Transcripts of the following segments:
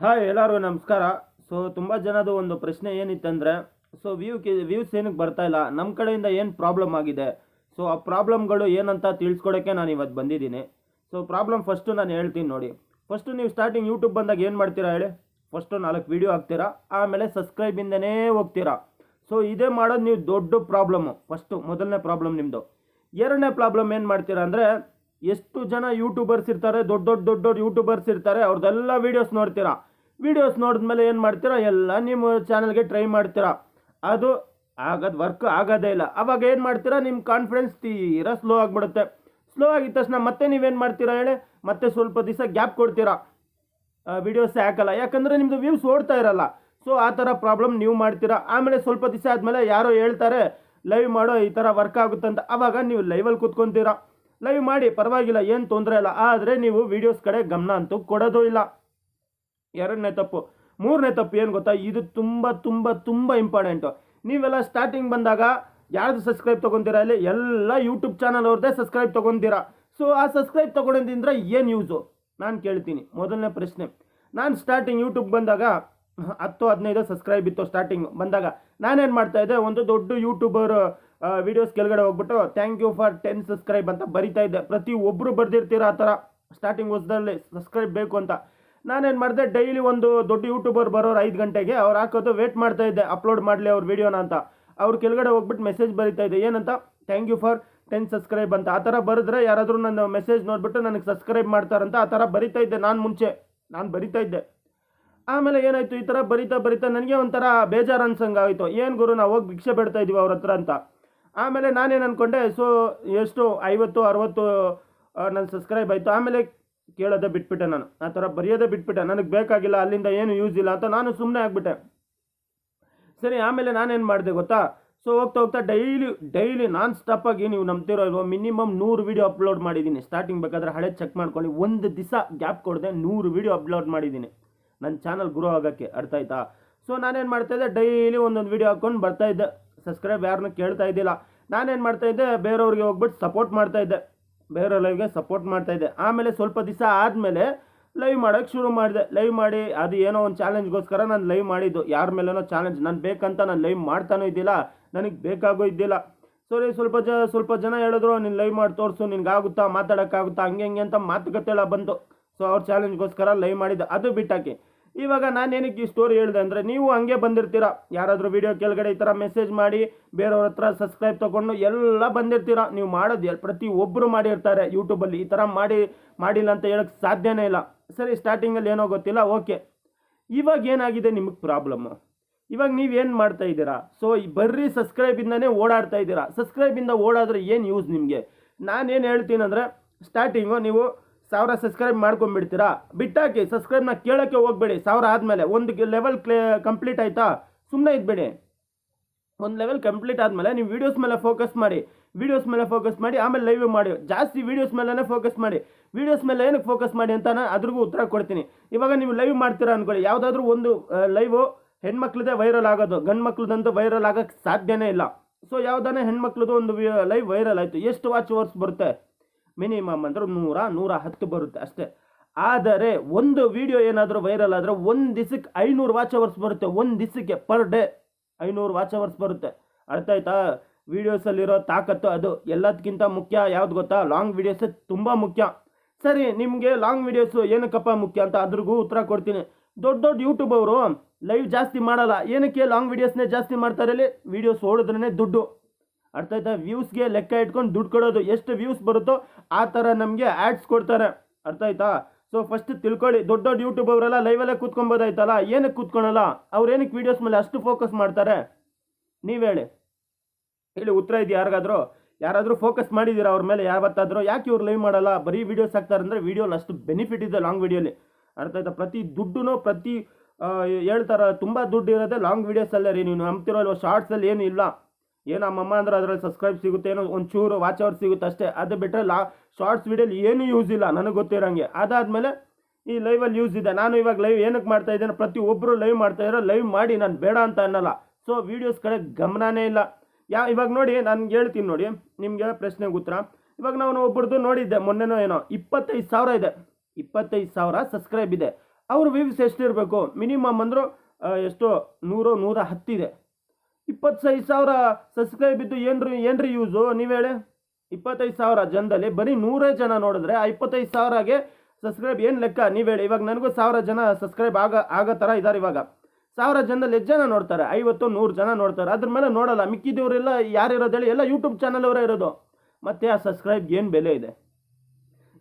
Hi ಎಲ್ಲರಿಗೂ ನಮಸ್ಕಾರ. So ತುಂಬ ಜನದು ಒಂದು ಪ್ರಶ್ನೆ ಏನಿತ್ತಂದರೆ, ಸೊ ವ್ಯೂಸ್ ಏನಕ್ಕೆ ಬರ್ತಾ ಇಲ್ಲ, ನಮ್ಮ ಕಡೆಯಿಂದ ಏನು ಪ್ರಾಬ್ಲಮ್ ಆಗಿದೆ, ಸೊ ಆ ಪ್ರಾಬ್ಲಮ್ಗಳು ಏನಂತ ತಿಳಿಸ್ಕೊಡೋಕ್ಕೆ ನಾನು ಇವತ್ತು ಬಂದಿದ್ದೀನಿ. ಸೊ ಪ್ರಾಬ್ಲಮ್ ಫಸ್ಟು ನಾನು ಹೇಳ್ತೀನಿ ನೋಡಿ. ಫಸ್ಟು ನೀವು ಸ್ಟಾರ್ಟಿಂಗ್ ಯೂಟ್ಯೂಬ್ ಬಂದಾಗ ಏನು ಮಾಡ್ತೀರಾ ಹೇಳಿ? ಫಸ್ಟು 4 ವೀಡಿಯೋ ಹಾಕ್ತೀರಾ, ಆಮೇಲೆ ಸಬ್ಸ್ಕ್ರೈಬಿಂದನೇ ಹೋಗ್ತೀರಾ. ಸೊ ಇದೇ ಮಾಡೋದು ನೀವು ದೊಡ್ಡ ಪ್ರಾಬ್ಲಮ್ಮು. ಮೊದಲನೇ ಪ್ರಾಬ್ಲಮ್ ನಿಮ್ಮದು. ಎರಡನೇ ಪ್ರಾಬ್ಲಮ್ ಏನು ಮಾಡ್ತೀರಾ ಅಂದರೆ, ಎಷ್ಟು ಜನ ಯೂಟ್ಯೂಬರ್ಸ್ ಇರ್ತಾರೆ, ದೊಡ್ಡ ಯೂಟ್ಯೂಬರ್ಸ್ ಇರ್ತಾರೆ, ಅವ್ರದ್ದೆಲ್ಲ ವೀಡಿಯೋಸ್ ನೋಡ್ತೀರಾ. ವೀಡಿಯೋಸ್ ನೋಡಿದ್ಮೇಲೆ ಏನು ಮಾಡ್ತೀರಾ, ಎಲ್ಲ ನಿಮ್ಮ ಚಾನಲ್ಗೆ ಟ್ರೈ ಮಾಡ್ತೀರಾ. ಅದು ವರ್ಕ್ ಆಗೋದೇ ಇಲ್ಲ. ಅವಾಗ ಏನು ಮಾಡ್ತೀರಾ, ನಿಮ್ಮ ಕಾನ್ಫಿಡೆನ್ಸ್ ತೀರಾ ಸ್ಲೋ ಆಗಿಬಿಡುತ್ತೆ. ಸ್ಲೋ ಆಗಿದ ತಕ್ಷಣ ಮತ್ತೆ ನೀವೇನು ಮಾಡ್ತೀರಾ ಹೇಳಿ, ಮತ್ತೆ ಸ್ವಲ್ಪ ದಿವಸ ಗ್ಯಾಪ್ ಕೊಡ್ತೀರಾ, ವೀಡಿಯೋಸೇ ಹಾಕಲ್ಲ. ಯಾಕಂದರೆ ನಿಮ್ಮದು ವ್ಯೂಸ್ ಓಡ್ತಾ ಇರಲ್ಲ. ಸೊ ಆ ಥರ ಪ್ರಾಬ್ಲಮ್ ನೀವು ಮಾಡ್ತೀರಾ. ಆಮೇಲೆ ಸ್ವಲ್ಪ ದಿವಸ ಆದಮೇಲೆ ಯಾರೋ ಹೇಳ್ತಾರೆ ಲೈವ್ ಮಾಡೋ, ಈ ಥರ ವರ್ಕ್ ಆಗುತ್ತಂತ. ಆವಾಗ ನೀವು ಲೈವಲ್ಲಿ ಕೂತ್ಕೊತೀರಾ. ಲೈವ್ ಮಾಡಿ, ಪರವಾಗಿಲ್ಲ, ಏನು ತೊಂದರೆ ಇಲ್ಲ. ಆದರೆ ನೀವು ವೀಡಿಯೋಸ್ ಕಡೆ ಗಮನ ಅಂತೂ ಕೊಡೋದು ಇಲ್ಲ. ಎರಡನೇ ತಪ್ಪು. ಮೂರನೇ ತಪ್ಪು ಏನು ಗೊತ್ತಾ, ಇದು ತುಂಬ ತುಂಬ ತುಂಬ ಇಂಪಾರ್ಟೆಂಟು. ನೀವೆಲ್ಲ ಸ್ಟಾರ್ಟಿಂಗ್ ಬಂದಾಗ ಯಾರ್ದು ಸಬ್ಸ್ಕ್ರೈಬ್ ತೊಗೊತೀರಾ ಇಲ್ಲಿ, ಎಲ್ಲ ಯೂಟ್ಯೂಬ್ ಚಾನಲ್ ಅವ್ರದ್ದೇ ಸಬ್ಸ್ಕ್ರೈಬ್ ತೊಗೊತೀರಾ. ಸೊ ಆ ಸಬ್ಸ್ಕ್ರೈಬ್ ತೊಗೊಂಡಿದ್ರೆ ಏನು ಯೂಸು ನಾನು ಕೇಳ್ತೀನಿ. ಮೊದಲನೇ ಪ್ರಶ್ನೆ. ನಾನು ಸ್ಟಾರ್ಟಿಂಗ್ ಯೂಟ್ಯೂಬ್ ಬಂದಾಗ 10-15 ಸಬ್ಸ್ಕ್ರೈಬ್ ಇತ್ತು. ಸ್ಟಾರ್ಟಿಂಗ್ ಬಂದಾಗ ನಾನೇನು ಮಾಡ್ತಾಯಿದ್ದೆ, ಒಂದು ದೊಡ್ಡ ಯೂಟ್ಯೂಬರ್ ವೀಡಿಯೋಸ್ ಕೆಳಗಡೆ ಹೋಗ್ಬಿಟ್ಟು ಥ್ಯಾಂಕ್ ಯು ಫಾರ್ 10 ಸಬ್ಸ್ಕ್ರೈಬ್ ಅಂತ ಬರಿತಾ ಇದ್ದೆ. ಪ್ರತಿ ಒಬ್ಬರು ಬರ್ದಿರ್ತೀರ ಆ ಥರ, ಸ್ಟಾರ್ಟಿಂಗ್ ಹೊಸದಲ್ಲಿ ಸಬ್ಸ್ಕ್ರೈಬ್ ಬೇಕು ಅಂತ. ನಾನೇನು ಮಾಡಿದೆ, ಡೈಲಿ ಒಂದು ದೊಡ್ಡ ಯೂಟ್ಯೂಬರ್ ಬರೋರು 5 ಗಂಟೆಗೆ ಅವ್ರು ಹಾಕೋದು ವೇಟ್ ಮಾಡ್ತಾ ಇದ್ದೆ, ಅಪ್ಲೋಡ್ ಮಾಡಲಿ ಅವ್ರ ವೀಡಿಯೋನ ಅಂತ. ಅವ್ರ ಕೆಳಗಡೆ ಹೋಗ್ಬಿಟ್ಟು ಮೆಸೇಜ್ ಬರಿತಾ ಇದ್ದೆ, ಏನಂತ, ಥ್ಯಾಂಕ್ ಯು ಫಾರ್ 10 ಸಬ್ಸ್ಕ್ರೈಬ್ ಅಂತ. ಆ ಥರ ಬರೆದ್ರೆ ಯಾರಾದರೂ ನನ್ನ ಮೆಸೇಜ್ ನೋಡಿಬಿಟ್ಟು ನನಗೆ ಸಬ್ಸ್ಕ್ರೈಬ್ ಮಾಡ್ತಾರಂತ ಆ ಥರ ಬರಿತಾ ಇದ್ದೆ. ನಾನು ಬರಿತಾ ಇದ್ದೆ. ಆಮೇಲೆ ಏನಾಯಿತು, ಈ ಥರ ಬರಿತಾ ನನಗೆ ಒಂಥರ ಬೇಜಾರು ಅನ್ಸಂಗಾಯಿತು. ಏನು ಗುರು, ನಾವು ಹೋಗಿ ಭಿಕ್ಷೆ ಬೇಡ್ತಾ ಇದ್ದೀವಿ ಅವ್ರ ಹತ್ರ ಅಂತ. ಆಮೇಲೆ ನಾನೇನು ಅಂದ್ಕೊಂಡೆ, ಸೊ ಎಷ್ಟು 50-60 ನನ್ನ ಸಬ್ಸ್ಕ್ರೈಬ್ ಆಯಿತು. ಆಮೇಲೆ ಕೇಳೋದೇ ಬಿಟ್ಬಿಟ್ಟೆ, ನಾನು ಆ ಥರ ಬರೆಯೋದೇ ಬಿಟ್ಬಿಟ್ಟೆ. ನನಗೆ ಬೇಕಾಗಿಲ್ಲ, ಅಲ್ಲಿಂದ ಏನು ಯೂಸ್ ಇಲ್ಲ ಅಂತ ನಾನು ಸುಮ್ಮನೆ ಆಗಿಬಿಟ್ಟೆ. ಸರಿ, ಆಮೇಲೆ ನಾನೇನು ಮಾಡಿದೆ ಗೊತ್ತಾ, ಸೊ ಹೋಗ್ತಾ ಡೈಲಿ ನಾನ್ ಸ್ಟಾಪಾಗಿ, ನೀವು ನಂಬ್ತಿರೋ ಇಲ್ವೋ, ಮಿನಿಮಮ್ 100 ವೀಡಿಯೋ ಅಪ್ಲೋಡ್ ಮಾಡಿದ್ದೀನಿ. ಸ್ಟಾರ್ಟಿಂಗ್ ಬೇಕಾದ್ರೆ ಹಳೆ ಚೆಕ್ ಮಾಡ್ಕೊಂಡು, ಒಂದು ದಿವಸ ಗ್ಯಾಪ್ ಕೊಡದೆ 100 ವೀಡಿಯೋ ಅಪ್ಲೋಡ್ ಮಾಡಿದ್ದೀನಿ ನನ್ನ ಚಾನಲ್ ಗ್ರೋ ಆಗೋಕ್ಕೆ. ಅರ್ಥ ಆಯ್ತಾ? ಸೊ ನಾನೇನು ಮಾಡ್ತಾಯಿದ್ದೆ, ಡೈಲಿ ಒಂದೊಂದು ವೀಡಿಯೋ ಹಾಕ್ಕೊಂಡು ಬರ್ತಾಯಿದ್ದೆ. ಸಬ್ಸ್ಕ್ರೈಬ್ ಯಾರನ್ನೂ ಕೇಳ್ತಾ ಇದ್ದಿಲ್ಲ. ನಾನೇನು ಮಾಡ್ತಾಯಿದ್ದೆ, ಬೇರೆಯವ್ರಿಗೆ ಹೋಗ್ಬಿಟ್ಟು ಸಪೋರ್ಟ್ ಮಾಡ್ತಾಯಿದ್ದೆ, ಬೇರೆ ಲೈವ್ಗೆ ಸಪೋರ್ಟ್ ಮಾಡ್ತಾಯಿದ್ದೆ. ಆಮೇಲೆ ಸ್ವಲ್ಪ ದಿವಸ ಆದಮೇಲೆ ಲೈವ್ ಮಾಡೋಕ್ಕೆ ಶುರು ಮಾಡಿದೆ. ಲೈವ್ ಮಾಡಿ, ಅದು ಏನೋ ಒಂದು ಚಾಲೆಂಜ್ಗೋಸ್ಕರ ನಾನು ಲೈವ್ ಮಾಡಿದ್ದು. ಯಾರ ಮೇಲೇನೋ ಚಾಲೆಂಜ್, ನಾನು ಬೇಕಂತ ನಾನು ಲೈವ್ ಮಾಡ್ತಾನೂ ಇದ್ದಿಲ್ಲ, ನನಗೆ ಬೇಕಾಗೂ ಇದ್ದಿಲ್ಲ. ಸರಿ, ಸ್ವಲ್ಪ ಜನ ಹೇಳಿದ್ರು, ನೀನು ಲೈವ್ ಮಾಡಿ ತೋರಿಸು, ನಿನ್ಗಾಗುತ್ತಾ, ಮಾತಾಡೋಕ್ಕಾಗುತ್ತಾ, ಹಂಗೆ ಅಂತ ಮಾತುಕತೆ ಬಂತು. ಸೊ ಅವ್ರ ಚಾಲೆಂಜ್ಗೋಸ್ಕರ ಲೈವ್ ಮಾಡಿದ್ದೆ, ಅದು ಬಿಟ್ಟಾಕಿ. ಇವಾಗ ನಾನು ಏನಕ್ಕೆ ಈ ಸ್ಟೋರಿ ಹೇಳಿದೆ ಅಂದರೆ, ನೀವು ಹಂಗೆ ಬಂದಿರ್ತೀರ, ಯಾರಾದರೂ ವೀಡಿಯೋ ಕೆಳಗಡೆ ಈ ಥರ ಮೆಸೇಜ್ ಮಾಡಿ ಬೇರೆಯವ್ರ ಹತ್ರ ಸಬ್ಸ್ಕ್ರೈಬ್ ತೊಗೊಂಡು ಎಲ್ಲ ಬಂದಿರ್ತೀರ. ನೀವು ಮಾಡೋದು ಪ್ರತಿ ಒಬ್ಬರು ಮಾಡಿರ್ತಾರೆ ಯೂಟ್ಯೂಬಲ್ಲಿ. ಈ ಥರ ಮಾಡಿಲ್ಲ ಅಂತ ಹೇಳೋಕ್ಕೆ ಸಾಧ್ಯನೇ ಇಲ್ಲ. ಸರಿ, ಸ್ಟಾರ್ಟಿಂಗಲ್ಲಿ ಏನೋ ಗೊತ್ತಿಲ್ಲ, ಓಕೆ. ಇವಾಗ ಏನಾಗಿದೆ ನಿಮಗೆ ಪ್ರಾಬ್ಲಮ್ಮು? ಇವಾಗ ನೀವೇನು ಮಾಡ್ತಾ ಇದ್ದೀರಾ? ಸೊ ಬರ್ರಿ ಸಬ್ಸ್ಕ್ರೈಬಿಂದನೇ ಓಡಾಡ್ತಾ ಇದ್ದೀರಾ. ಸಬ್ಸ್ಕ್ರೈಬಿಂದ ಓಡಾದ್ರೆ ಏನು ಯೂಸ್ ನಿಮಗೆ? ನಾನೇನು ಹೇಳ್ತೀನಿ ಅಂದರೆ, ಸ್ಟಾರ್ಟಿಂಗು ನೀವು 1000 ಸಬ್ಸ್ಕ್ರೈಬ್ ಮಾಡ್ಕೊಂಡ್ಬಿಡ್ತೀರಾ, ಬಿಟ್ಟಾಕಿ. ಸಬ್ಸ್ಕ್ರೈಬ್ನ ಕೇಳೋಕ್ಕೆ ಹೋಗಬೇಡಿ. 1000 ಆದಮೇಲೆ ಒಂದು ಲೆವೆಲ್ ಕಂಪ್ಲೀಟ್ ಆಯಿತಾ, ಸುಮ್ಮನೆ ಇದ್ಬೇಡಿ. ಒಂದು ಲೆವೆಲ್ ಕಂಪ್ಲೀಟ್ ಆದಮೇಲೆ ನೀವು ವೀಡಿಯೋಸ್ ಮೇಲೆ ಫೋಕಸ್ ಮಾಡಿ, ಆಮೇಲೆ ಲೈವ್ ಮಾಡಿ. ಜಾಸ್ತಿ ವೀಡಿಯೋಸ್ ಮೇಲೇ ಫೋಕಸ್ ಮಾಡಿ. ವೀಡಿಯೋಸ್ ಮೇಲೆ ಏನಕ್ಕೆ ಫೋಕಸ್ ಮಾಡಿ ಅಂತ ಅದ್ರಿಗೂ ಉತ್ತರ ಕೊಡ್ತೀನಿ. ಇವಾಗ ನೀವು ಲೈವ್ ಮಾಡ್ತೀರಾ ಅಂದ್ಕೊಳ್ಳಿ, ಯಾವುದಾದ್ರೂ ಒಂದು ಲೈವು ಹೆಣ್ಮಕ್ಳದೇ ವೈರಲ್ ಆಗೋದು, ಗಂಡು ಮಕ್ಳದಂತೂ ವೈರಲ್ ಆಗೋಕ್ಕೆ ಸಾಧ್ಯನೇ ಇಲ್ಲ. ಸೊ ಯಾವುದಾನೆ ಹೆಣ್ಮಕ್ಳದ್ದು ಒಂದು ಲೈವ್ ವೈರಲ್ ಆಯಿತು, ಎಷ್ಟು ವಾಚ್ ಅವರ್ಸ್ ಬರುತ್ತೆ? ಮಿನಿಮಮ್ ಅಂದರೆ 100-110 ಬರುತ್ತೆ ಅಷ್ಟೇ. ಆದರೆ ಒಂದು ವಿಡಿಯೋ ಏನಾದರೂ ವೈರಲ್ ಆದರೆ ಒಂದು ದಿವಸಕ್ಕೆ 500 ವಾಚ್ ಅವರ್ಸ್ ಬರುತ್ತೆ. ಒಂದು ದಿವಸಕ್ಕೆ ಪರ್ ಡೇ 500 ವಾಚ್ ಅವರ್ಸ್ ಬರುತ್ತೆ. ಅರ್ಥ ಆಯ್ತಾ? ವೀಡಿಯೋಸಲ್ಲಿರೋ ತಾಕತ್ತು ಅದು. ಎಲ್ಲದಕ್ಕಿಂತ ಮುಖ್ಯ ಯಾವ್ದು ಗೊತ್ತಾ? ಲಾಂಗ್ ವೀಡಿಯೋಸೇ ತುಂಬ ಮುಖ್ಯ. ಸರಿ, ನಿಮಗೆ ಲಾಂಗ್ ವೀಡಿಯೋಸು ಏನಕ್ಕಪ್ಪ ಮುಖ್ಯ ಅಂತ ಅದ್ರಿಗೂ ಉತ್ತರ ಕೊಡ್ತೀನಿ. ದೊಡ್ಡ ಯೂಟ್ಯೂಬ್ ಅವರು ಲೈವ್ ಜಾಸ್ತಿ ಮಾಡಲ್ಲ. ಏನಕ್ಕೆ ಲಾಂಗ್ ವೀಡಿಯೋಸ್ನೇ ಜಾಸ್ತಿ ಮಾಡ್ತಾರೆ? ಇಲ್ಲಿ ವೀಡಿಯೋಸ್ ಓಡಿದ್ರೇ ದುಡ್ಡು. ಅರ್ಥ ಆಯ್ತಾ? ವ್ಯೂಸ್ಗೆ ಲೆಕ್ಕ ಇಟ್ಕೊಂಡು ದುಡ್ಡು ಕೊಡೋದು. ಎಷ್ಟು ವ್ಯೂಸ್ ಬರುತ್ತೋ ಆ ಥರ ನಮಗೆ ಆ್ಯಡ್ಸ್ ಕೊಡ್ತಾರೆ. ಅರ್ಥ ಆಯ್ತಾ? ಸೊ ಫಸ್ಟ್ ತಿಳ್ಕೊಳ್ಳಿ, ದೊಡ್ಡ ಯೂಟ್ಯೂಬ್ ಅವರೆಲ್ಲ ಲೈವಲ್ಲೇ ಕೂತ್ಕೊಬೋದಾಯ್ತಲ್ಲ, ಏನಕ್ಕೆ ಕೂತ್ಕೊಳಲ್ಲ? ಅವ್ರು ಏನಕ್ಕೆ ವೀಡಿಯೋಸ್ ಮೇಲೆ ಅಷ್ಟು ಫೋಕಸ್ ಮಾಡ್ತಾರೆ? ನೀವು ಹೇಳಿ ಉತ್ತರ ಇದೆ ಯಾರಾದರೂ ಫೋಕಸ್ ಮಾಡಿದ್ದೀರಾ ಅವ್ರ ಮೇಲೆ ಯಾವತ್ತಾದರೂ? ಯಾಕೆ ಇವ್ರು ಲೈವ್ ಮಾಡಲ್ಲ, ಬರೀ ವೀಡಿಯೋಸ್ ಹಾಕ್ತಾರೆ ಅಂದರೆ? ವೀಡಿಯೋಲಿ ಅಷ್ಟು ಬೆನಿಫಿಟ್ ಇದೆ ಲಾಂಗ್ ವೀಡಿಯೋಲಿ. ಅರ್ಥ ಆಯ್ತಾ? ಪ್ರತಿ ದುಡ್ಡು ಹೇಳ್ತಾರೆ, ತುಂಬ ದುಡ್ಡು ಇರೋದೇ ಲಾಂಗ್ ವೀಡಿಯೋಸಲ್ಲೇ ರೀ. ನೀವು ನಂಬ್ತಿರೋ ಇಲ್ವೋ, ಶಾರ್ಟ್ಸಲ್ಲಿ ಏನು ಇಲ್ಲ. ಏನೋ ಅಮ್ಮಮ್ಮ ಅಂದ್ರೆ ಅದರಲ್ಲಿ ಸಬ್ಸ್ಕ್ರೈಬ್ ಸಿಗುತ್ತೆ, ಏನೋ ಒಂಚೂರು ವಾಚ್ ಅವರ್ಸ್ ಸಿಗುತ್ತೆ ಅಷ್ಟೇ. ಅದು ಬಿಟ್ಟರೆ ಶಾರ್ಟ್ಸ್ ವೀಡಿಯೋಲಿ ಏನೂ ಯೂಸ್ ಇಲ್ಲ ನನಗೆ ಗೊತ್ತಿರೋಂಗೆ. ಅದಾದಮೇಲೆ ಈ ಲೈವಲ್ಲಿ ಯೂಸ್ ಇದೆ. ನಾನು ಇವಾಗ ಲೈವ್ ಏನಕ್ಕೆ ಮಾಡ್ತಾ ಇದ್ದೇನೆ, ಪ್ರತಿ ಒಬ್ಬರು ಲೈವ್ ಮಾಡ್ತಾಯಿರೋ, ಲೈವ್ ಮಾಡಿ, ನಾನು ಬೇಡ ಅಂತ ಅನ್ನಲ್ಲ. ಸೊ ವೀಡಿಯೋಸ್ ಕಡೆ ಗಮನನೇ ಇಲ್ಲ. ಇವಾಗ ನೋಡಿ, ನಾನು ಹೇಳ್ತೀನಿ ನೋಡಿ ನಿಮಗೆ ಪ್ರಶ್ನೆಗೆ ಉತ್ತರ. ಇವಾಗ ನಾನು ಒಬ್ಬರದ್ದು ನೋಡಿದ್ದೆ ಮೊನ್ನೆನೋ, ಏನೋ 25,000 ಇದೆ, 25,000 ಸಬ್ಸ್ಕ್ರೈಬ್ ಇದೆ. ಅವ್ರ ವ್ಯೂಸ್ ಎಷ್ಟಿರಬೇಕು, ಮಿನಿಮಮ್ ಅಂದರೂ ಎಷ್ಟೋ 100-110 ಇದೆ. 25,000 ಸಬ್ಸ್ಕ್ರೈಬ್ ಇದ್ದು ಏನ್ರಿ ಯೂಸು ನೀವು ಹೇಳಿ. 25,000 ಜನದಲ್ಲಿ ಬರೀ 100 ಜನ ನೋಡಿದ್ರೆ ಆ 25,000ಗೆ ಸಬ್ಸ್ಕ್ರೈಬ್ ಏನು ಲೆಕ್ಕ ನೀವು ಹೇಳಿ. ಇವಾಗ ನನಗೂ 1000 ಜನ ಸಬ್ಸ್ಕ್ರೈಬ್ ಆಗೋ ಥರ ಇದ್ದಾರೆ. ಇವಾಗ 1000 ಜನದಲ್ಲಿ ಎಷ್ಟು ಜನ ನೋಡ್ತಾರೆ? 50-100 ಜನ ನೋಡ್ತಾರೆ. ಅದ್ರ ಮೇಲೆ ನೋಡಲ್ಲ. ಮಿಕ್ಕಿದವರೆಲ್ಲ ಯಾರಿರೋದು ಹೇಳಿ? ಎಲ್ಲ ಯೂಟ್ಯೂಬ್ ಚಾನಲ್ ಅವರೇ ಇರೋದು. ಮತ್ತು ಆ ಸಬ್ಸ್ಕ್ರೈಬ್ಗೆ ಏನು ಬೆಲೆ ಇದೆ?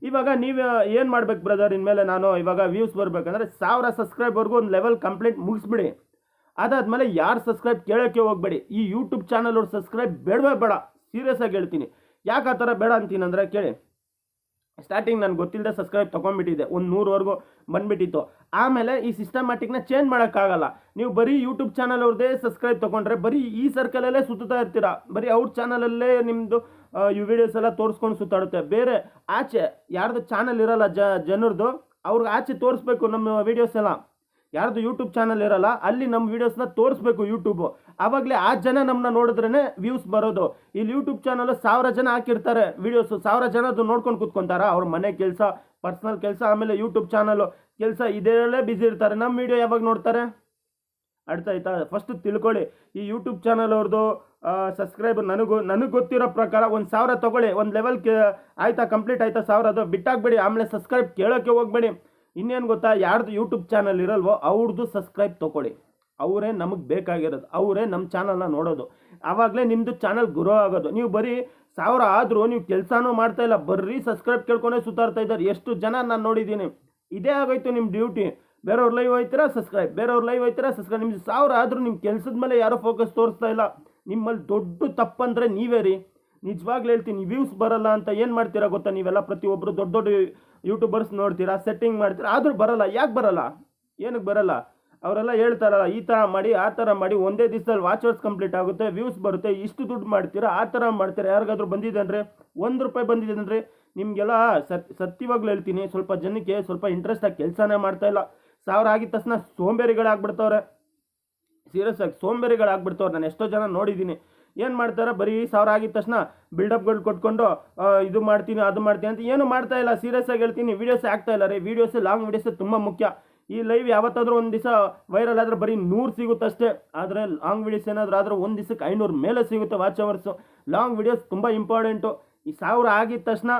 ಇವಾಗ ನೀವು ಏನು ಮಾಡ್ಬೇಕು ಬ್ರದರ್, ಇನ್ಮೇಲೆ ನಾನು ಇವಾಗ ವ್ಯೂಸ್ ಬರಬೇಕಂದ್ರೆ 1000 ಸಬ್ಸ್ಕ್ರೈಬ್ವರೆಗೂ ಒಂದು ಲೆವೆಲ್ ಕಂಪ್ಲೀಟ್ ಮುಗಿಸ್ಬಿಡಿ. ಅದಾದಮೇಲೆ ಯಾರು ಸಬ್ಸ್ಕ್ರೈಬ್ ಕೇಳೋಕ್ಕೆ ಹೋಗ್ಬೇಡಿ. ಈ ಯೂಟ್ಯೂಬ್ ಚಾನಲ್ ಅವ್ರು ಸಬ್ಸ್ಕ್ರೈಬ್ ಬೇಡ. ಸೀರಿಯಸ್ ಆಗಿ ಹೇಳ್ತೀನಿ. ಯಾಕೆ ಆ ಥರ ಬೇಡ ಅಂತೀನಂದರೆ ಕೇಳಿ. ಸ್ಟಾರ್ಟಿಂಗ್ ನನಗೆ ಗೊತ್ತಿಲ್ಲದೆ ಸಬ್ಸ್ಕ್ರೈಬ್ ತೊಗೊಂಡ್ಬಿಟ್ಟಿದ್ದೆ, ಒಂದು 100ವರೆಗೂ ಬಂದುಬಿಟ್ಟಿತ್ತು. ಆಮೇಲೆ ಈ ಸಿಸ್ಟಮ್ಯಾಟಿಕ್ನ ಚೇಂಜ್ ಮಾಡೋಕ್ಕಾಗಲ್ಲ. ನೀವು ಬರೀ ಯೂಟ್ಯೂಬ್ ಚಾನಲ್ ಅವ್ರದ್ದೇ ಸಬ್ಸ್ಕ್ರೈಬ್ ತೊಗೊಂಡ್ರೆ ಬರೀ ಈ ಸರ್ಕಲಲ್ಲೇ ಸುತ್ತಾ ಇರ್ತೀರಾ. ಬರೀ ಅವ್ರ ಚಾನಲಲ್ಲೇ ನಿಮ್ಮದು ಈ ವಿಡಿಯೋಸ್ ಎಲ್ಲ ತೋರಿಸ್ಕೊಂಡು ಸುತ್ತಾಡುತ್ತೆ. ಬೇರೆ ಆಚೆ ಯಾರ್ದು ಚಾನಲ್ ಇರಲ್ಲ ಜನರದು, ಅವ್ರಿಗೆ ಆಚೆ ತೋರಿಸ್ಬೇಕು ನಮ್ಮ ವೀಡಿಯೋಸ್ ಎಲ್ಲ. ಯಾರ್ದು ಯೂಟ್ಯೂಬ್ ಚಾನಲ್ ಇರಲ್ಲ ಅಲ್ಲಿ ನಮ್ಮ ವೀಡಿಯೋಸ್ನ ತೋರಿಸ್ಬೇಕು ಯೂಟ್ಯೂಬು. ಆವಾಗಲೇ ಆ ಜನ ನಮ್ಮನ್ನ ನೋಡಿದ್ರೇ ವ್ಯೂಸ್ ಬರೋದು. ಇಲ್ಲಿ ಯೂಟ್ಯೂಬ್ ಚಾನಲ್ 1000 ಜನ ಹಾಕಿರ್ತಾರೆ ವೀಡಿಯೋಸು, 1000 ಜನ ಅದು ನೋಡ್ಕೊಂಡು ಕೂತ್ಕೊಂತಾರ. ಅವ್ರ ಮನೆ ಕೆಲಸ, ಪರ್ಸ್ನಲ್ ಕೆಲಸ, ಆಮೇಲೆ ಯೂಟ್ಯೂಬ್ ಚಾನಲು ಕೆಲಸ, ಇದರಲ್ಲೇ ಬ್ಯುಸಿ ಇರ್ತಾರೆ. ನಮ್ಮ ವೀಡಿಯೋ ಯಾವಾಗ ನೋಡ್ತಾರೆ? ಅರ್ಥ ಆಯ್ತಾ? ಫಸ್ಟ್ ತಿಳ್ಕೊಳ್ಳಿ. ಈ ಯೂಟ್ಯೂಬ್ ಚಾನಲ್ ಅವ್ರದ್ದು ಸಬ್ಸ್ಕ್ರೈಬರ್ ನನಗೆ ಗೊತ್ತಿರೋ ಪ್ರಕಾರ ಒಂದು 1000 ತೊಗೊಳ್ಳಿ. ಒಂದು ಲೆವೆಲ್ ಆಯ್ತಾ, ಕಂಪ್ಲೀಟ್ ಆಯ್ತಾ 1000, ಅದು ಬಿಟ್ಟಾಕ್ಬೇಡಿ. ಆಮೇಲೆ ಸಬ್ಸ್ಕ್ರೈಬ್ ಕೇಳೋಕ್ಕೆ ಹೋಗ್ಬೇಡಿ. ಇನ್ನೇನು ಗೊತ್ತಾ, ಯಾರ್ದು ಯೂಟ್ಯೂಬ್ ಚಾನಲ್ ಇರಲ್ವೋ ಅವ್ರದ್ದು ಸಬ್ಸ್ಕ್ರೈಬ್ ತೊಗೊಳ್ಳಿ. ಅವರೇ ನಮಗೆ ಬೇಕಾಗಿರೋದು, ಅವರೇ ನಮ್ಮ ಚಾನಲ್ನ ನೋಡೋದು. ಆವಾಗಲೇ ನಿಮ್ಮದು ಚಾನಲ್ ಗ್ರೋ ಆಗೋದು. ನೀವು ಬರೀ 1000 ಆದರೂ ನೀವು ಕೆಲಸನೂ ಮಾಡ್ತಾಯಿಲ್ಲ, ಬರೀ ಸಬ್ಸ್ಕ್ರೈಬ್ ಕೇಳ್ಕೊಂಡೇ ಸುತ್ತಾಡ್ತಾ ಇದ್ದಾರೆ. ಎಷ್ಟು ಜನ ನಾನು ನೋಡಿದ್ದೀನಿ. ಇದೇ ಆಗೋಯ್ತು ನಿಮ್ಮ ಡ್ಯೂಟಿ. ಬೇರೆಯವ್ರ ಲೈವ್ ಹೋಯ್ತೀರಾ ಸಬ್ಸ್ಕ್ರೈಬ್, ಬೇರೆಯವ್ರ ಲೈವ್ ಹೋಯ್ತೀರಾ ಸಬ್ಸ್ಕ್ರೈಬ್. ನಿಮ್ಗೆ 1000 ಆದರೂ ನಿಮ್ಮ ಕೆಲಸದ ಮೇಲೆ ಯಾರೋ ಫೋಕಸ್ ತೋರಿಸ್ತಾ ಇಲ್ಲ. ನಿಮ್ಮಲ್ಲಿ ದೊಡ್ಡ ತಪ್ಪಂದರೆ ನೀವೇ ರೀ. ನಿಜವಾಗ್ಲೂ ಹೇಳ್ತೀನಿ. ವ್ಯೂಸ್ ಬರಲ್ಲ ಅಂತ ಏನು ಮಾಡ್ತೀರಾ ಗೊತ್ತಾ? ನೀವೆಲ್ಲ ಪ್ರತಿಯೊಬ್ಬರು ದೊಡ್ಡ ಯೂಟ್ಯೂಬರ್ಸ್ ನೋಡ್ತೀರಾ, ಸೆಟ್ಟಿಂಗ್ ಮಾಡ್ತೀರಾ, ಆದರೂ ಬರಲ್ಲ. ಯಾಕೆ ಬರಲ್ಲ? ಏನಕ್ಕೆ ಬರಲ್ಲ? ಅವರೆಲ್ಲ ಹೇಳ್ತಾರಲ್ಲ, ಈ ಥರ ಮಾಡಿ ಆ ಥರ ಮಾಡಿ ಒಂದೇ ದಿವಸದಲ್ಲಿ ವಾಚರ್ಸ್ ಕಂಪ್ಲೀಟ್ ಆಗುತ್ತೆ, ವ್ಯೂಸ್ ಬರುತ್ತೆ, ಇಷ್ಟು ದುಡ್ಡು ಮಾಡ್ತೀರಾ, ಆ ಥರ ಮಾಡ್ತೀರಾ. ಯಾರಿಗಾದ್ರೂ ಬಂದಿದೆ ಅಂದರೆ ₹1 ಬಂದಿದೆ ಅಂದರೆ ನಿಮಗೆಲ್ಲ ಸತ್ಯವಾಗ್ಲೂ ಹೇಳ್ತೀನಿ, ಸ್ವಲ್ಪ ಜನಕ್ಕೆ ಸ್ವಲ್ಪ ಇಂಟ್ರೆಸ್ಟಾಗಿ ಕೆಲಸನೇ ಮಾಡ್ತಾಯಿಲ್ಲ. 1000 ಆಗಿದ ತಕ್ಷಣ ಸೋಂಬೇರಿಗಳಾಗ್ಬಿಡ್ತವ್ರೆ. ಸೀರಿಯಸ್ ಆಗಿ ಸೋಂಬೇರಿಗಳಾಗ್ಬಿಡ್ತವ್ರೆ. ನಾನು ಎಷ್ಟೋ ಜನ ನೋಡಿದ್ದೀನಿ. ಏನು ಮಾಡ್ತಾರೆ? ಬರೀ 1000 ಆಗಿದ ತಕ್ಷಣ ಬಿಲ್ಡಪ್ಗಳು ಕೊಟ್ಕೊಂಡು ಇದು ಮಾಡ್ತೀನಿ ಅದು ಮಾಡ್ತೀನಿ ಅಂತ ಏನು ಮಾಡ್ತಾ ಇಲ್ಲ. ಸೀರಿಯಸ್ ಆಗಿ ಹೇಳ್ತೀನಿ, ವೀಡಿಯೋಸ್ ಆಗ್ತಾ ಇಲ್ಲ ರೀ. ವೀಡಿಯೋಸ್ ಲಾಂಗ್ ವೀಡಿಯೋಸ್ ತುಂಬ ಮುಖ್ಯ. ಈ ಲೈವ್ ಯಾವತ್ತಾದರೂ ಒಂದು ದಿವಸ ವೈರಲ್ ಆದರೆ ಬರೀ 100 ಸಿಗುತ್ತಷ್ಟೇ. ಆದರೆ ಲಾಂಗ್ ವೀಡಿಯೋಸ್ ಏನಾದರೂ ಆದರೆ ಒಂದು ದಿವಸಕ್ಕೆ 500 ಮೇಲೆ ಸಿಗುತ್ತೆ ವಾಚ್ ಅವರ್ಸು. ಲಾಂಗ್ ವೀಡಿಯೋಸ್ ತುಂಬ ಇಂಪಾರ್ಟೆಂಟು. ಈ 1000 ಆಗಿದ ತಕ್ಷಣ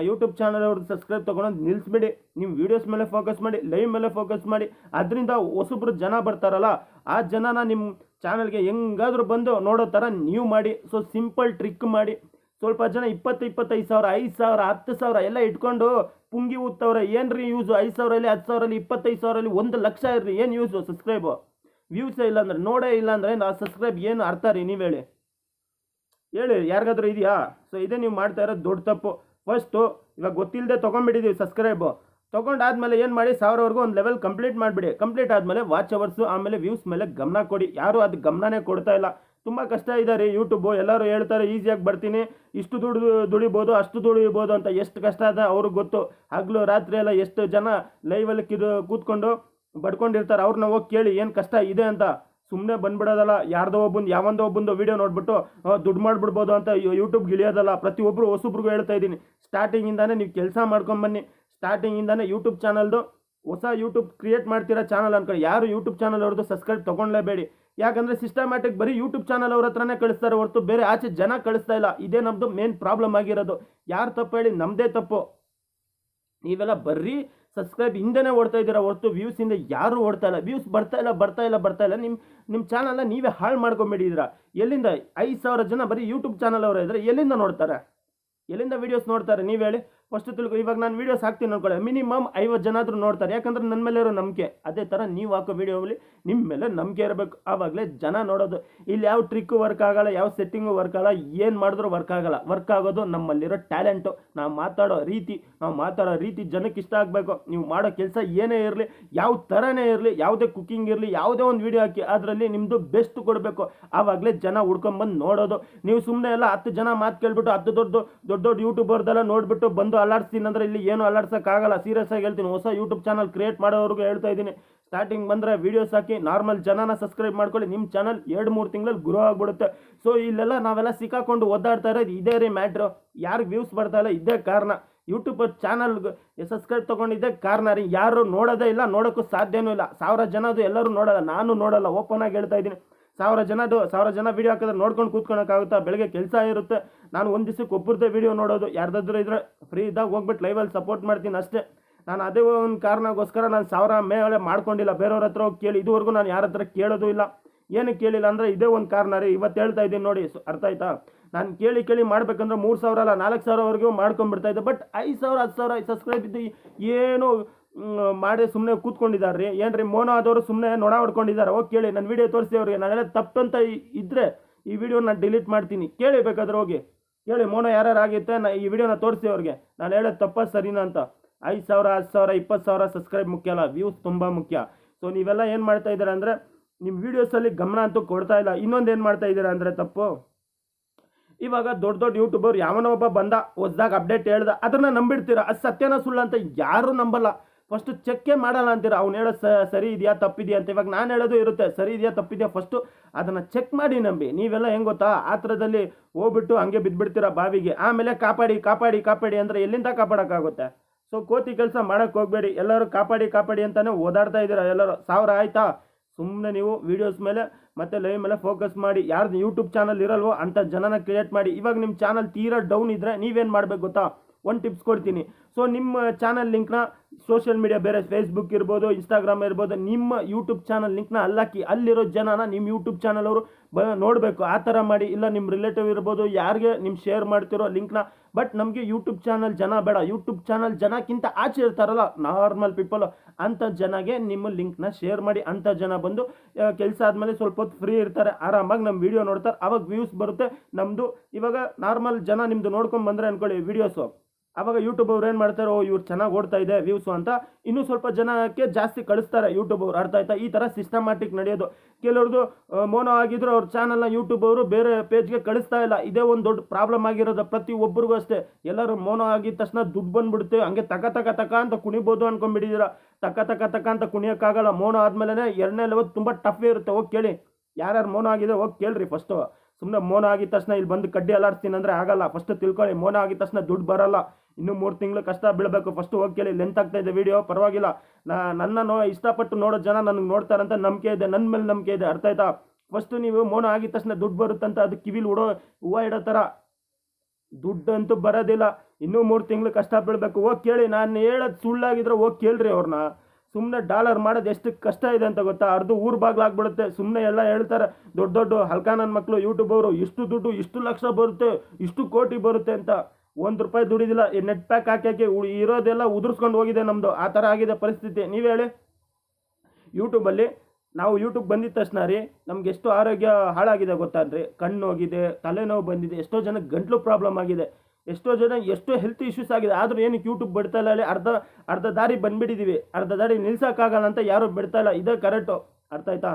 ಯೂಟ್ಯೂಬ್ ಚಾನಲ್ ಅವ್ರದ್ದು ಸಬ್ಸ್ಕ್ರೈಬ್ ತೊಗೊಂಡು ನಿಲ್ಲಿಸ್ಬಿಡಿ. ನಿಮ್ಮ ವೀಡಿಯೋಸ್ ಮೇಲೆ ಫೋಕಸ್ ಮಾಡಿ, ಲೈವ್ ಮೇಲೆ ಫೋಕಸ್ ಮಾಡಿ. ಅದರಿಂದ ಹೊಸಬ್ರು ಜನ ಬರ್ತಾರಲ್ಲ, ಆ ಜನನ ನಿಮ್ಮ ಚಾನಲ್ಗೆ ಹೆಂಗಾದರೂ ಬಂದು ನೋಡೋ ಥರ ನೀವು ಮಾಡಿ. ಸೊ ಸಿಂಪಲ್ ಟ್ರಿಕ್ ಮಾಡಿ. ಸ್ವಲ್ಪ ಜನ 20,000-25,000 5,000 10,000 ಎಲ್ಲ ಇಟ್ಕೊಂಡು ಪುಂಗಿ ಊದ್ತವ್ರೆ. ಏನು ರೀ ಯೂಸು? 5,000 10,000 25,000 1 ಲಕ್ಷ ಇರಲಿ, ಏನು ಯೂಸು? ಸಬ್ಸ್ಕ್ರೈಬು ವ್ಯೂಸೇ ಇಲ್ಲಾಂದ್ರೆ, ನೋಡೇ ಇಲ್ಲಾಂದರೆ ಆ ಸಬ್ಸ್ಕ್ರೈಬ್ ಏನು ಅರ್ಥ ರೀ? ನೀವು ಹೇಳಿ ಯಾರಿಗಾದ್ರೂ ಇದೆಯಾ? ಸೊ ಇದೇ ನೀವು ಮಾಡ್ತಾ ಇರೋದು ದೊಡ್ಡ ತಪ್ಪು. ಫಸ್ಟು ಇವಾಗ ಗೊತ್ತಿಲ್ಲದೆ ತೊಗೊಂಡ್ಬಿಟ್ಟಿದ್ದೀವಿ ಸಬ್ಸ್ಕ್ರೈಬು. ತೊಗೊಂಡಾದ್ಮೇಲೆ ಏನು ಮಾಡಿ, 1000ವರೆಗೂ ಒಂದು ಲೆವೆಲ್ ಕಂಪ್ಲೀಟ್ ಮಾಡಿಬಿಡಿ. ಕಂಪ್ಲೀಟ್ ಆದಮೇಲೆ ವಾಚ್ ಅವರ್ಸು ಆಮೇಲೆ ವ್ಯೂಸ್ ಮೇಲೆ ಗಮನ ಕೊಡಿ. ಯಾರೂ ಅದು ಗಮನನೇ ಕೊಡ್ತಾ ಇಲ್ಲ. ತುಂಬ ಕಷ್ಟ ಇದೆ ರೀ ಯೂಟ್ಯೂಬು. ಎಲ್ಲರೂ ಹೇಳ್ತಾರೆ ಈಸಿಯಾಗಿ ಬರ್ತೀನಿ, ಇಷ್ಟು ದುಡಿಬೋದು ಅಷ್ಟು ದುಡಿಬೋದು ಅಂತ. ಎಷ್ಟು ಕಷ್ಟ ಅದ ಅವ್ರಿಗೆ ಗೊತ್ತು. ಹಗಲು ರಾತ್ರಿ ಎಲ್ಲ ಎಷ್ಟು ಜನ ಲೈವಲ್ಲಿ ಕೂತ್ಕೊಂಡು ಬಡ್ಕೊಂಡಿರ್ತಾರೆ. ಅವ್ರನ್ನ ಹೋಗಿ ಕೇಳಿ ಏನು ಕಷ್ಟ ಇದೆ ಅಂತ. ಸುಮ್ಮನೆ ಬಂದ್ಬಿಡೋದಲ್ಲ. ಯಾವಂದೋ ಒಬ್ಬಂದು ವೀಡಿಯೋ ನೋಡ್ಬಿಟ್ಟು ದುಡ್ಡು ಮಾಡಿಬಿಡ್ಬೋದು ಅಂತ ಯೂಟ್ಯೂಬ್ಗೆ ಇಳಿಯೋದಲ್ಲ. ಪ್ರತಿಯೊಬ್ಬರು ಹೊಸಬ್ರಿಗೂ ಹೇಳ್ತಾ ಇದ್ದೀನಿ, ಸ್ಟಾರ್ಟಿಂಗಿಂದಾನೇ ನೀವು ಕೆಲಸ ಮಾಡ್ಕೊಂಬನ್ನಿ. ಸ್ಟಾರ್ಟಿಂಗಿಂದಾನೇ ಯೂಟ್ಯೂಬ್ ಚಾನಲ್ದು ಹೊಸ ಯೂಟ್ಯೂಬ್ ಕ್ರಿಯೇಟ್ ಮಾಡ್ತೀರಾ ಚಾನಲ್ ಅನ್ಕೊಳ್ಳಿ. ಯಾರು ಯೂಟ್ಯೂಬ್ ಚಾನಲ್ ಅವ್ರದ್ದು ಸಬ್ಸ್ಕ್ರೈಬ್ ತೊಗೊಳ್ಳೇಬೇಡಿ. ಯಾಕಂದರೆ ಸಿಸ್ಟಮ್ಯಾಟಿಕ್ ಬರೀ ಯೂಟ್ಯೂಬ್ ಚಾನಲ್ ಅವ್ರ ಹತ್ರನೇ ಕಳಿಸ್ತಾರೆ ಹೊರತು ಬೇರೆ ಆಚೆ ಜನ ಕಳಿಸ್ತಾ ಇಲ್ಲ. ಇದೇ ನಮ್ಮದು ಮೇನ್ ಪ್ರಾಬ್ಲಮ್ ಆಗಿರೋದು. ಯಾರು ತಪ್ಪು ಹೇಳಿ? ನಮ್ಮದೇ ತಪ್ಪು. ನೀವೆಲ್ಲ ಬರೀ ಸಬ್ಸ್ಕ್ರೈಬ್ ಹಿಂದೆನೇ ಓಡ್ತಾ ಇದ್ದೀರಾ ಹೊರತು ವ್ಯೂಸ್ ಹಿಂದೆ ಯಾರೂ ಓಡ್ತಾ ಇಲ್ಲ. ವ್ಯೂಸ್ ಬರ್ತಾ ಇಲ್ಲ. ನಿಮ್ಮ ಚಾನಲ್ನ ನೀವೇ ಹಾಳು ಮಾಡ್ಕೊಂಬಿಟ್ಟಿದ್ದೀರಾ. ಎಲ್ಲಿಂದ 5,000 ಜನ ಬರೀ ಯೂಟ್ಯೂಬ್ ಚಾನಲ್ ಅವರ ಇದ್ದರೆ ಎಲ್ಲಿಂದ ನೋಡ್ತಾರೆ? ಎಲ್ಲಿಂದ ವೀಡಿಯೋಸ್ ನೋಡ್ತಾರೆ? ನೀವು ಹೇಳಿ ಫಸ್ಟ್ ತಿಳ್ಕೊ. ಇವಾಗ ನಾನು ವೀಡಿಯೋಸ್ ಹಾಕ್ತೀನಿ ಅನ್ಕೊಳ್ಳಿ, ಮಿನಿಮಮ್ 50 ಜನ ಆದರೂ ನೋಡ್ತಾರೆ. ಯಾಕಂದ್ರೆ ನನ್ನ ಮೇಲೆ ಇರೋ ನಂಬಿಕೆ. ಅದೇ ಥರ ನೀವು ಹಾಕೋ ವೀಡಿಯೋಲಿ ನಿಮ್ಮ ಮೇಲೆ ನಂಬಿಕೆ ಇರಬೇಕು. ಆವಾಗಲೇ ಜನ ನೋಡೋದು. ಇಲ್ಲಿ ಯಾವ ಟ್ರಿಕ್ಕು ವರ್ಕ್ ಆಗಲ್ಲ, ಯಾವ ಸೆಟ್ಟಿಂಗು ವರ್ಕ್ ಆಗಲ್ಲ, ಏನು ಮಾಡಿದ್ರೂ ವರ್ಕ್ ಆಗಲ್ಲ. ವರ್ಕ್ ಆಗೋದು ನಮ್ಮಲ್ಲಿರೋ ಟ್ಯಾಲೆಂಟು, ನಾವು ಮಾತಾಡೋ ರೀತಿ ಜನಕ್ಕೆ ಇಷ್ಟ ಆಗಬೇಕು. ನೀವು ಮಾಡೋ ಕೆಲಸ ಏನೇ ಇರಲಿ, ಯಾವ ಥರನೇ ಇರಲಿ, ಯಾವುದೇ ಕುಕ್ಕಿಂಗ್ ಇರಲಿ, ಯಾವುದೇ ಒಂದು ವೀಡಿಯೋ ಹಾಕಿ ಅದರಲ್ಲಿ ನಿಮ್ಮದು ಬೆಸ್ಟ್ ಕೊಡಬೇಕು. ಆವಾಗಲೇ ಜನ ಹುಡ್ಕೊಂಬಂದು ನೋಡೋದು. ನೀವು ಸುಮ್ಮನೆ ಎಲ್ಲ 10 ಜನ ಮಾತು ಕೇಳ್ಬಿಟ್ಟು 10 ದೊಡ್ಡ ಯೂಟ್ಯೂಬರ್ದೆಲ್ಲ ನೋಡಿಬಿಟ್ಟು ಬಂದು ಅಲ್ಲಾಡ್ಸ್ತೀನಿ ಅಂದರೆ ಇಲ್ಲಿ ಏನು ಅಲ್ಲಾಡ್ಸೋಕ್ಕಾಗಲ್ಲ. ಸೀರಿಯಸ್ ಆಗಿ ಹೇಳ್ತೀನಿ. ಹೊಸ ಯೂಟ್ಯೂಬ್ ಚಾನಲ್ ಕ್ರಿಯೇಟ್ ಮಾಡೋವ್ರಿಗೂ ಹೇಳ್ತಾ ಇದ್ದೀನಿ, ಸ್ಟಾರ್ಟಿಂಗ್ ಬಂದರೆ ವೀಡಿಯೋಸ್ ಹಾಕಿ ನಾರ್ಮಲ್ ಜನನ ಸಬ್ಸ್ಕ್ರೈಬ್ ಮಾಡ್ಕೊಳ್ಳಿ. ನಿಮ್ಮ ಚಾನಲ್ 2-3 ತಿಂಗಳಲ್ಲಿ ಗ್ರೋ ಆಗಿಬಿಡುತ್ತೆ. ಸೊ ಇಲ್ಲೆಲ್ಲ ನಾವೆಲ್ಲ ಸಿಕ್ಕಾಕೊಂಡು ಒದ್ದಾಡ್ತಾ ಇರೋದು ಇದೇ ರೀ ಮ್ಯಾಟ್ರು. ಯಾರಿಗೆ ವ್ಯೂಸ್ ಬರ್ತಾ ಇಲ್ಲ ಇದೇ ಕಾರಣ. ಯೂಟ್ಯೂಬ್ ಚಾನಲ್ ಸಬ್ಸ್ಕ್ರೈಬ್ ತೊಗೊಂಡಿದ್ದೆ ಕಾರಣ ರೀ. ಯಾರು ನೋಡೋದೇ ಇಲ್ಲ, ನೋಡೋಕ್ಕೂ ಸಾಧ್ಯನೂ ಇಲ್ಲ. 1000 ಜನದು ಎಲ್ಲರೂ ನೋಡೋಲ್ಲ, ನಾನು ನೋಡಲ್ಲ, ಓಪನ್ ಆಗಿ ಹೇಳ್ತಾ ಇದ್ದೀನಿ. 1000 ಜನ ವೀಡಿಯೋ ಹಾಕಿದ್ರೆ ನೋಡ್ಕೊಂಡು ಕೂತ್ಕೊಳಕ್ಕಾಗುತ್ತಾ? ಬೆಳಗ್ಗೆ ಕೆಲಸ ಇರುತ್ತೆ. ನಾನು ಒಂದು ದಿವಸಕ್ಕೆ ಒಬ್ಬರದೇ ವೀಡಿಯೋ ನೋಡೋದು, ಯಾರ್ದಾದ್ರೂ ಇದ್ರೆ ಫ್ರೀ ಇದ್ದಾಗ ಹೋಗ್ಬಿಟ್ಟು ಲೈವಲ್ಲಿ ಸಪೋರ್ಟ್ ಮಾಡ್ತೀನಿ ಅಷ್ಟೇ. ನಾನು ಅದೇ ಒಂದು ಕಾರಣಕ್ಕೋಸ್ಕರ ನಾನು 1000 ಮೇಲೆ ಮಾಡ್ಕೊಂಡಿಲ್ಲ. ಬೇರೆಯವ್ರ ಹತ್ರ ಹೋಗಿ ಕೇಳಿ, ಇದುವರೆಗೂ ನಾನು ಯಾರ ಹತ್ರ ಕೇಳೋದು ಇಲ್ಲ. ಏನಕ್ಕೆ ಕೇಳಿಲ್ಲ ಅಂದರೆ ಇದೇ ಒಂದು ಕಾರಣ ರೀ. ಇವತ್ತು ಹೇಳ್ತಾ ಇದ್ದೀನಿ ನೋಡಿ, ಅರ್ಥ ಆಯ್ತಾ? ನಾನು ಕೇಳಿ ಮಾಡ್ಬೇಕಂದ್ರೆ 3000 ಅಲ್ಲ 4000ವರೆಗೂ ಮಾಡ್ಕೊಂಡ್ಬಿಡ್ತಾ ಇದ್ದೆ. ಬಟ್ 5000 10,000 ಸಬ್ಸ್ಕ್ರೈಬ್ ಇದ್ದು ಏನು ಮಾಡಿ ಸುಮ್ಮನೆ ಕೂತ್ಕೊಂಡಿದ್ದಾರೆ ರೀ. ಏನು ರೀ, ಮೋನೋ ಆದವರು ಸುಮ್ಮನೆ ನೊಣ ಹೊಡ್ಕೊಂಡಿದ್ದಾರೆ. ಹೋಗಿ ಕೇಳಿ, ನನ್ನ ವೀಡಿಯೋ ತೋರಿಸಿ ಅವ್ರಿಗೆ. ನಾನು ಹೇಳೋದು ತಪ್ಪು ಅಂತ ಇದ್ದರೆ ಈ ವಿಡಿಯೋ ನಾನು ಡಿಲೀಟ್ ಮಾಡ್ತೀನಿ. ಕೇಳಿ, ಬೇಕಾದ್ರೆ ಹೋಗಿ ಕೇಳಿ, ಮೋನೋ ಯಾರು ಆಗಿತ್ತೆ ಈ ವಿಡಿಯೋನ ತೋರಿಸಿ ಅವ್ರಿಗೆ. ನಾನು ಹೇಳೋದು ತಪ್ಪ ಸರಿನಾ ಅಂತ. 5000 10,000 20,000 ಸಬ್ಸ್ಕ್ರೈಬ್ ಮುಖ್ಯ ಅಲ್ಲ, ವ್ಯೂಸ್ ತುಂಬ ಮುಖ್ಯ. ಸೊ ನೀವೆಲ್ಲ ಏನು ಮಾಡ್ತಾ ಇದ್ದೀರಾ ಅಂದರೆ ನಿಮ್ಮ ವೀಡಿಯೋಸಲ್ಲಿ ಗಮನ ಅಂತೂ ಕೊಡ್ತಾ ಇಲ್ಲ. ಇನ್ನೊಂದು ಏನು ಮಾಡ್ತಾ ಇದ್ದೀರಾ ಅಂದರೆ ತಪ್ಪು, ಇವಾಗ ದೊಡ್ಡ ಯೂಟ್ಯೂಬರ್ ಯಾವನೋ ಒಬ್ಬ ಬಂದ ಹೊಸ್ದಾಗ ಅಪ್ಡೇಟ್ ಹೇಳ್ದ, ಅದನ್ನು ನಂಬಿಡ್ತೀರಾ. ಅದು ಸತ್ಯನ ಸುಳ್ಳು ಅಂತ ಯಾರೂ ನಂಬಲ್ಲ. ಫಸ್ಟು ಚೆಕ್ಕೇ ಮಾಡಲ್ಲ ಅಂತೀರಾ. ಅವ್ನು ಹೇಳೋದು ಸರಿ ಇದೆಯಾ ತಪ್ಪಿದೆಯಾ ಅಂತ. ಇವಾಗ ನಾನು ಹೇಳೋದು ಇರುತ್ತೆ, ಸರಿ ಇದೆಯಾ ತಪ್ಪಿದೆಯಾ, ಫಸ್ಟು ಅದನ್ನು ಚೆಕ್ ಮಾಡಿ ನಂಬಿ. ನೀವೆಲ್ಲ ಹೆಂಗೆ ಗೊತ್ತಾ, ಆ ಥರದಲ್ಲಿ ಹೋಗ್ಬಿಟ್ಟು ಹಂಗೆ ಬಿದ್ದುಬಿಡ್ತೀರಾ ಬಾವಿಗೆ. ಆಮೇಲೆ ಕಾಪಾಡಿ ಅಂದರೆ ಎಲ್ಲಿಂದ ಕಾಪಾಡೋಕ್ಕಾಗುತ್ತೆ? ಸೊ ಕೋತಿ ಕೆಲಸ ಮಾಡೋಕ್ಕೆ ಹೋಗಬೇಡಿ. ಎಲ್ಲರೂ ಕಾಪಾಡಿ ಅಂತಲೇ ಓದಾಡ್ತಾ ಇದ್ದೀರಾ ಎಲ್ಲರೂ. 1000 ಆಯಿತಾ? ಸುಮ್ಮನೆ ನೀವು ವೀಡಿಯೋಸ್ ಮೇಲೆ ಮತ್ತು ಲೈವ್ ಮೇಲೆ ಫೋಕಸ್ ಮಾಡಿ. ಯಾರ್ದು ಯೂಟ್ಯೂಬ್ ಚಾನಲ್ ಇರಲ್ವೋ ಅಂಥ ಜನನ ಕ್ರಿಯೇಟ್ ಮಾಡಿ. ಇವಾಗ ನಿಮ್ಮ ಚಾನಲ್ ತೀರಾ ಡೌನ್ ಇದ್ದರೆ ನೀವೇನು ಮಾಡಬೇಕು ಗೊತ್ತಾ? ಒಂದು ಟಿಪ್ಸ್ ಕೊಡ್ತೀನಿ. ಸೊ ನಿಮ್ಮ ಚಾನಲ್ ಲಿಂಕ್ನ ಸೋಷಿಯಲ್ ಮೀಡಿಯಾ ಬೇರೆ ಫೇಸ್ಬುಕ್ ಇರ್ಬೋದು, ಇನ್ಸ್ಟಾಗ್ರಾಮ್ ಇರ್ಬೋದು, ನಿಮ್ಮ ಯೂಟ್ಯೂಬ್ ಚಾನಲ್ ಲಿಂಕ್ನ ಅಲ್ಲಾಕಿ. ಅಲ್ಲಿರೋ ಜನನ ನಿಮ್ಮ ಯೂಟ್ಯೂಬ್ ಚಾನಲ್ ಅವರು ನೋಡಬೇಕು. ಆ ಥರ ಮಾಡಿ. ಇಲ್ಲ ನಿಮ್ಮ ರಿಲೇಟಿವ್ ಇರ್ಬೋದು, ಯಾರಿಗೆ ನಿಮ್ಮ ಶೇರ್ ಮಾಡ್ತಿರೋ ಲಿಂಕ್ನ. ಬಟ್ ನಮಗೆ ಯೂಟ್ಯೂಬ್ ಚಾನಲ್ ಜನ ಬೇಡ. ಯೂಟ್ಯೂಬ್ ಚಾನಲ್ ಜನಕ್ಕಿಂತ ಆಚೆ ಇರ್ತಾರಲ್ಲ, ನಾರ್ಮಲ್ ಪೀಪಲ್, ಅಂಥ ಜನಗೆ ನಿಮ್ಮ ಲಿಂಕ್ನ ಶೇರ್ ಮಾಡಿ. ಅಂಥ ಜನ ಬಂದು ಕೆಲಸ ಆದಮೇಲೆ ಸ್ವಲ್ಪ ಹೊತ್ತು ಫ್ರೀ ಇರ್ತಾರೆ, ಆರಾಮಾಗಿ ನಮ್ಮ ವೀಡಿಯೋ ನೋಡ್ತಾರೆ. ಆವಾಗ ವ್ಯೂಸ್ ಬರುತ್ತೆ ನಮ್ಮದು. ಇವಾಗ ನಾರ್ಮಲ್ ಜನ ನಿಮ್ಮದು ನೋಡ್ಕೊಂಡು ಬಂದರೆ ಅಂದ್ಕೊಳ್ಳಿ ವೀಡಿಯೋಸು, ಆವಾಗ ಯೂಟ್ಯೂಬ್ ಅವ್ರು ಏನು ಮಾಡ್ತಾರೆ, ಇವ್ರು ಚೆನ್ನಾಗಿ ಓಡ್ತಾ ಇದೆ ವ್ಯೂಸು ಅಂತ ಇನ್ನೂ ಸ್ವಲ್ಪ ಜನಕ್ಕೆ ಜಾಸ್ತಿ ಕಳಿಸ್ತಾರೆ ಯೂಟ್ಯೂಬ್ ಅವರು. ಅರ್ಥ ಆಯ್ತಾ? ಈ ಥರ ಸಿಸ್ಟಮ್ಯಾಟಿಕ್ ನಡೆಯೋದು. ಕೆಲವ್ರದ್ದು ಮೋನೋ ಆಗಿದ್ರು ಅವ್ರ ಚಾನಲ್ನ ಯೂಟ್ಯೂಬ್ ಅವರು ಬೇರೆ ಪೇಜ್ಗೆ ಕಳಿಸ್ತಾ ಇಲ್ಲ. ಇದೇ ಒಂದು ದೊಡ್ಡ ಪ್ರಾಬ್ಲಮ್ ಆಗಿರೋದು ಪ್ರತಿ ಒಬ್ಬರಿಗೂ ಅಷ್ಟೇ. ಎಲ್ಲರೂ ಮೋನೋ ಆಗಿದ ತಕ್ಷಣ ದುಡ್ಡು ಬಂದ್ಬಿಡುತ್ತೆ, ಹಂಗೆ ತಕ ಅಂತ ಕುಣಿಬೋದು ಅನ್ಕೊಂಡ್ಬಿಟ್ಟಿದ್ದೀರಾ. ತಕ ಅಂತ ಕುಣಿಯೋಕ್ಕಾಗಲ್ಲ. ಮೋನೋ ಆದಮೇಲೆ ಎರಡನೇ ಲೆವೆಲ್ ತುಂಬ ಟಫ್ ಇರುತ್ತೆ. ಹೋಗಿ ಕೇಳಿ, ಯಾರ್ಯಾರು ಮೋನೋ ಆಗಿದೆ ಹೋಗಿ ಕೇಳ್ರಿ ಫಸ್ಟು. ಸುಮ್ಮನೆ ಮೋನೋ ಆಗಿದ ತಕ್ಷಣ ಇಲ್ಲಿ ಬಂದು ಕಡ್ಡಿ ಅಲಾಡ್ಸ್ತೀನಿ ಅಂದರೆ ಆಗಲ್ಲ. ಫಸ್ಟ್ ತಿಳ್ಕೊಳ್ಳಿ, ಮೋನೋ ಆಗಿದ ತಕ್ಷಣ ದುಡ್ಡು ಬರಲ್ಲ. ಇನ್ನೂ 3 ತಿಂಗಳು ಕಷ್ಟ ಬೀಳಬೇಕು. ಫಸ್ಟು ಹೋಗಿ ಕೇಳಿ. ಲೆಂತ್ ಆಗ್ತಾ ಇದೆ ವಿಡಿಯೋ, ಪರವಾಗಿಲ್ಲ. ನನ್ನನ್ನು ಇಷ್ಟಪಟ್ಟು ನೋಡೋ ಜನ ನನಗೆ ನೋಡ್ತಾರಂತ ನಂಬಿಕೆ ಇದೆ, ನನ್ನ ಮೇಲೆ ನಂಬಿಕೆ ಇದೆ. ಅರ್ಥ ಆಯ್ತಾ? ಫಸ್ಟು ನೀವು ಮೋನೋ ಆಗಿದ ತಕ್ಷಣ ದುಡ್ಡು ಬರುತ್ತಂತ ಅದು ಕಿವಿಲಿ ಹೂವು ಇಡೋ ಥರ ದುಡ್ಡಂತೂ ಬರೋದಿಲ್ಲ. ಇನ್ನೂ 3 ತಿಂಗಳು ಕಷ್ಟ ಬೀಳಬೇಕು. ಹೋಗಿ ಕೇಳಿ. ನಾನು ಹೇಳೋದು ಸುಳ್ಳಾಗಿದ್ರೆ ಹೋಗಿ ಕೇಳ್ರಿ ಅವ್ರನ್ನ. ಸುಮ್ಮನೆ ಡಾಲರ್ ಮಾಡೋದು ಎಷ್ಟು ಕಷ್ಟ ಇದೆ ಅಂತ ಗೊತ್ತಾ? ಅರ್ಧ ಊರು ಬಾಗ್ಲಾಗ್ಬಿಡುತ್ತೆ. ಸುಮ್ಮನೆ ಎಲ್ಲ ಹೇಳ್ತಾರೆ ದೊಡ್ಡ ಹಲ್ಕ ನನ್ನ ಮಕ್ಕಳು ಯೂಟ್ಯೂಬ್ ಅವರು, ಇಷ್ಟು ದುಡ್ಡು, ಇಷ್ಟು ಲಕ್ಷ ಬರುತ್ತೆ, ಇಷ್ಟು ಕೋಟಿ ಬರುತ್ತೆ ಅಂತ. ₹1 ದುಡಿದಿಲ್ಲ. ನೆಟ್ ಪ್ಯಾಕ್ ಹಾಕಿ ಇರೋದೆಲ್ಲ ಉದುರಿಸ್ಕೊಂಡು ಹೋಗಿದೆ ನಮ್ಮದು. ಆ ಥರ ಆಗಿದೆ ಪರಿಸ್ಥಿತಿ. ನೀವೇ ಹೇಳಿ. ಯೂಟ್ಯೂಬಲ್ಲಿ ನಾವು ಯೂಟ್ಯೂಬ್ ಬಂದಿದ ತಕ್ಷಣ ರೀ ನಮ್ಗೆ ಎಷ್ಟು ಆರೋಗ್ಯ ಹಾಳಾಗಿದೆ ಗೊತ್ತಾನ್ರಿ. ಕಣ್ಣು ಹೋಗಿದೆ, ತಲೆನೋವು ಬಂದಿದೆ, ಎಷ್ಟೋ ಜನಕ್ಕೆ ಗಂಟ್ಲು ಪ್ರಾಬ್ಲಮ್ ಆಗಿದೆ, ಎಷ್ಟೋ ಜನ ಎಷ್ಟೋ ಹೆಲ್ತ್ ಇಶ್ಯೂಸ್ ಆಗಿದೆ. ಆದರೂ ಏನಕ್ಕೆ ಯೂಟ್ಯೂಬ್ ಬಿಡ್ತಾ ಇಲ್ಲ ಹೇಳಿ? ಅರ್ಧ ದಾರಿ ಬಂದುಬಿಟ್ಟಿದ್ದೀವಿ. ಅರ್ಧ ದಾರಿ ನಿಲ್ಸೋಕ್ಕಾಗಲ್ಲ ಅಂತ ಯಾರೂ ಬಿಡ್ತಾ ಇಲ್ಲ. ಇದೇ ಕರೆಕ್ಟು. ಅರ್ಥ ಆಯ್ತಾ?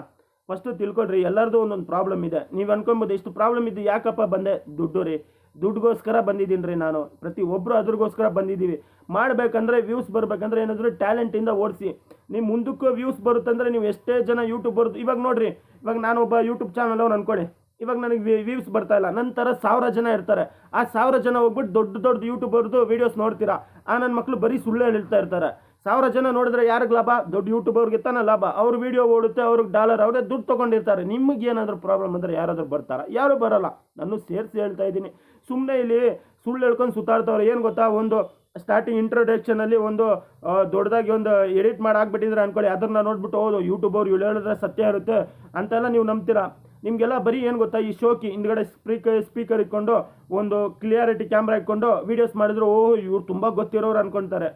ಫಸ್ಟು ತಿಳ್ಕೊಳ್ರಿ, ಎಲ್ಲರದು ಒಂದೊಂದು ಪ್ರಾಬ್ಲಮ್ ಇದೆ. ನೀವು ಅನ್ಕೊಬೋದು ಇಷ್ಟು ಪ್ರಾಬ್ಲಮ್ ಇದ್ದು ಯಾಕಪ್ಪ ಬಂದೆ? ದುಡ್ಡು ರೀ, ದುಡ್ಡುಗೋಸ್ಕರ ಬಂದಿದ್ದೀನಿ ರೀ ನಾನು. ಪ್ರತಿಯೊಬ್ಬರು ಅದ್ರಿಗೋಸ್ಕರ ಬಂದಿದ್ದೀವಿ. ಮಾಡಬೇಕಂದ್ರೆ ವ್ಯೂಸ್ ಬರಬೇಕಂದ್ರೆ ಏನಾದರೂ ಟ್ಯಾಲೆಂಟಿಂದ ಓಡಿಸಿ. ನೀವು ಮುಂದಕ್ಕೂ ವ್ಯೂಸ್ ಬರುತ್ತಂದರೆ ನೀವು ಎಷ್ಟೇ ಜನ ಯೂಟ್ಯೂಬರ್ದು ಇವಾಗ ನೋಡಿರಿ. ಇವಾಗ ನಾನೊಬ್ಬ ಯೂಟ್ಯೂಬ್ ಚಾನಲ್ ಅವ್ನು ಅನ್ಕೊಳ್ಳಿ. ಇವಾಗ ನನಗೆ ವ್ಯೂಸ್ ಬರ್ತಾ ಇಲ್ಲ. ನಂತರ 1000 ಜನ ಇರ್ತಾರೆ. ಆ 1000 ಜನ ಹೋಗ್ಬಿಟ್ಟು ದೊಡ್ಡ ಯೂಟ್ಯೂಬರ್ದು ವೀಡಿಯೋಸ್ ನೋಡ್ತೀರಾ. ಆ ನನ್ನ ಮಕ್ಕಳು ಬರೀ ಸುಳ್ಳು ಹೇಳ್ತಾ ಇರ್ತಾರೆ. 1000 ಜನ ನೋಡಿದ್ರೆ ಯಾರಿಗೆ ಲಾಭ? ದೊಡ್ಡ ಯೂಟ್ಯೂಬರ್ಗೆ ತಾನೇ ಲಾಭ. ಅವ್ರ ವೀಡಿಯೋ ಓಡುತ್ತೆ, ಅವ್ರಿಗೆ ಡಾಲರ್, ಅವರೇ ದುಡ್ಡು ತೊಗೊಂಡಿರ್ತಾರೆ. ನಿಮಗೆ ಏನಾದರೂ ಪ್ರಾಬ್ಲಮ್ ಅಂದರೆ ಯಾರಾದರೂ ಬರ್ತಾರಾ? ಯಾರೂ ಬರೋಲ್ಲ. ನಾನು ಸೇರಿಸಿ ಹೇಳ್ತಾ ಇದ್ದೀನಿ. ಸುಮ್ಮನೆ ಇಲ್ಲಿ ಸುಳ್ಳು ಹೇಳ್ಕೊಂಡು ಸುತ್ತಾಡ್ತವ್ರೆ. ಏನು ಗೊತ್ತಾ, ಒಂದು ಸ್ಟಾರ್ಟಿಂಗ್ ಇಂಟ್ರೊಡಕ್ಷನಲ್ಲಿ ಒಂದು ದೊಡ್ಡದಾಗಿ ಒಂದು ಎಡಿಟ್ ಮಾಡಿ ಹಾಕ್ಬಿಟ್ಟಿದ್ರೆ ಅಂದ್ಕೊಳ್ಳಿ. ಅದನ್ನು ನೋಡ್ಬಿಟ್ಟು ಹೌದು ಯೂಟ್ಯೂಬರ್ ಇವ್ರು ಹೇಳಿದ್ರೆ ಸತ್ಯ ಇರುತ್ತೆ ಅಂತೆಲ್ಲ ನೀವು ನಂಬ್ತೀರಾ. ನಿಮಗೆಲ್ಲ ಬರೀ ಏನು ಗೊತ್ತಾ, ಈ ಶೋಕಿ ಹಿಂದ್ಗಡೆ ಸ್ಪೀಕರ್ ಇಟ್ಕೊಂಡು ಒಂದು ಕ್ಲಿಯಾರಿಟಿ ಕ್ಯಾಮ್ರಾ ಇಟ್ಕೊಂಡು ವೀಡಿಯೋಸ್ ಮಾಡಿದ್ರು ಇವ್ರು ತುಂಬ ಗೊತ್ತಿರೋರು ಅನ್ಕೊತಾರೆ.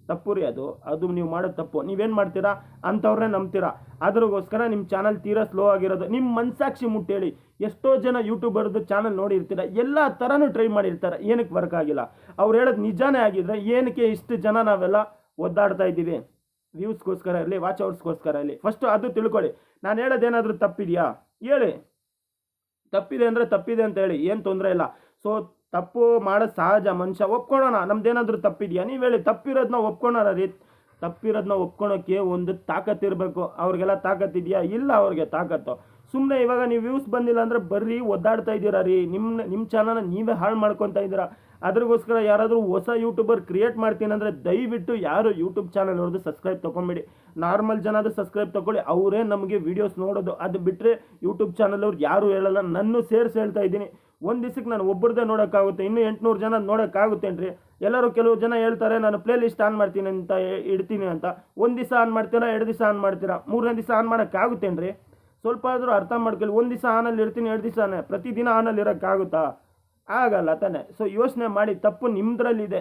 ತಪ್ಪು ರೀ ಅದು ನೀವು ಮಾಡೋದು ತಪ್ಪು. ನೀವೇನು ಮಾಡ್ತೀರಾ? ಅಂಥವ್ರನ್ನೇ ನಂಬ್ತೀರಾ. ಅದ್ರಿಗೋಸ್ಕರ ನಿಮ್ಮ ಚಾನಲ್ ತೀರಾ ಸ್ಲೋ ಆಗಿರೋದು. ನಿಮ್ಮ ಮನಸಾಕ್ಷಿ ಮುಟ್ಟೇಳಿ. ಎಷ್ಟೋ ಜನ ಯೂಟ್ಯೂಬರ್ದು ಚಾನಲ್ ನೋಡಿರ್ತೀರ, ಎಲ್ಲ ಥರನೂ ಟ್ರೈ ಮಾಡಿರ್ತಾರೆ, ಏನಕ್ಕೆ ವರ್ಕ್ ಆಗಿಲ್ಲ? ಅವ್ರು ಹೇಳೋದು ನಿಜಾನೇ ಆಗಿದ್ರೆ ಏನಕ್ಕೆ ಇಷ್ಟು ಜನ ನಾವೆಲ್ಲ ಒದ್ದಾಡ್ತಾ ಇದ್ದೀವಿ? ವ್ಯೂಸ್ಗೋಸ್ಕರ ಇರಲಿ, ವಾಚ್ ಅವರ್ಸ್ಗೋಸ್ಕರ ಇರಲಿ. ಫಸ್ಟು ಅದು ತಿಳ್ಕೊಳ್ಳಿ. ನಾನು ಹೇಳೋದೇನಾದರೂ ತಪ್ಪಿದೆಯಾ ಹೇಳಿ. ತಪ್ಪಿದೆ ಅಂದರೆ ತಪ್ಪಿದೆ ಅಂತ ಹೇಳಿ, ಏನು ತೊಂದರೆ ಇಲ್ಲ. ಸೊ ತಪ್ಪು ಮಾಡೋದು ಸಹಜ, ಮನುಷ್ಯ ಒಪ್ಕೊಳ್ಳೋಣ. ನಮ್ದೇನಾದರೂ ತಪ್ಪಿದೆಯಾ ನೀವು ಹೇಳಿ. ತಪ್ಪಿರೋದನ್ನ ಒಪ್ಕೊಳ್ಳೋಣ ರೀ. ತಪ್ಪಿರೋದನ್ನ ಒಪ್ಕೊಳೋಕ್ಕೆ ಒಂದು ತಾಕತ್ತು ಇರಬೇಕು. ಅವ್ರಿಗೆಲ್ಲ ತಾಕತ್ತಿದೆಯಾ? ಇಲ್ಲ ಅವ್ರಿಗೆ ತಾಕತ್ತು. ಸುಮ್ಮನೆ ಇವಾಗ ನೀವು ವ್ಯೂಸ್ ಬಂದಿಲ್ಲ ಅಂದರೆ ಬರ್ರಿ ಒದ್ದಾಡ್ತಾ ಇದ್ದೀರಾ ರೀ, ನಿಮ್ಮ ಚಾನಲ್ನ ನೀವೇ ಹಾಳು ಮಾಡ್ಕೊತಾ ಇದ್ದೀರಾ. ಅದ್ರಗೋಸ್ಕರ ಯಾರಾದರೂ ಹೊಸ ಯೂಟ್ಯೂಬರ್ ಕ್ರಿಯೇಟ್ ಮಾಡ್ತೀನಿ ಅಂದರೆ ದಯವಿಟ್ಟು ಯಾರು ಯೂಟ್ಯೂಬ್ ಚಾನಲ್ ಅವ್ರದ್ದು ಸಬ್ಸ್ಕ್ರೈಬ್ ತೊಗೊಂಬೇಡಿ. ನಾರ್ಮಲ್ ಜನದು ಸಬ್ಸ್ಕ್ರೈಬ್ ತೊಗೊಳ್ಳಿ, ಅವರೇ ನಮಗೆ ವೀಡಿಯೋಸ್ ನೋಡೋದು. ಅದು ಬಿಟ್ಟರೆ ಯೂಟ್ಯೂಬ್ ಚಾನಲ್ ಅವ್ರು ಯಾರೂ ಹೇಳಲ್ಲ. ನನ್ನ ಸೇರಿಸಿ ಹೇಳ್ತಾ ಇದ್ದೀನಿ. ಒಂದು ದಿವಸಕ್ಕೆ ನಾನು ಒಬ್ಬರದೇ ನೋಡೋಕ್ಕಾಗುತ್ತೆ, ಇನ್ನೂ 800 ಜನ ನೋಡೋಕ್ಕಾಗುತ್ತೇನ್ರಿ? ಎಲ್ಲರೂ ಕೆಲವು ಜನ ಹೇಳ್ತಾರೆ ನಾನು ಪ್ಲೇ ಲಿಸ್ಟ್ ಆನ್ ಮಾಡ್ತೀನಿ ಅಂತ ಇಡ್ತೀನಿ ಅಂತ. ಒಂದು ದಿವಸ ಆನ್ ಮಾಡ್ತೀರಾ, 2 ದಿವಸ ಆನ್ ಮಾಡ್ತೀರಾ, 3ನೇ ದಿವಸ ಆನ್ ಮಾಡೋಕ್ಕಾಗುತ್ತೇನ್ರಿ? ಸ್ವಲ್ಪ ಆದರೂ ಅರ್ಥ ಮಾಡ್ಕೊಳ್ಳಿ. ಒಂದು ದಿವಸ ಆನಲ್ಲಿ ಇರ್ತೀನಿ, 2 ದಿವಸನೇ ಪ್ರತಿದಿನ ಆನಲ್ಲಿ ಇರೋಕ್ಕಾಗುತ್ತಾ? ಆಗಲ್ಲ ತಾನೆ. ಸೊ ಯೋಚನೆ ಮಾಡಿ, ತಪ್ಪು ನಿಮ್ಮದ್ರಲ್ಲಿದೆ.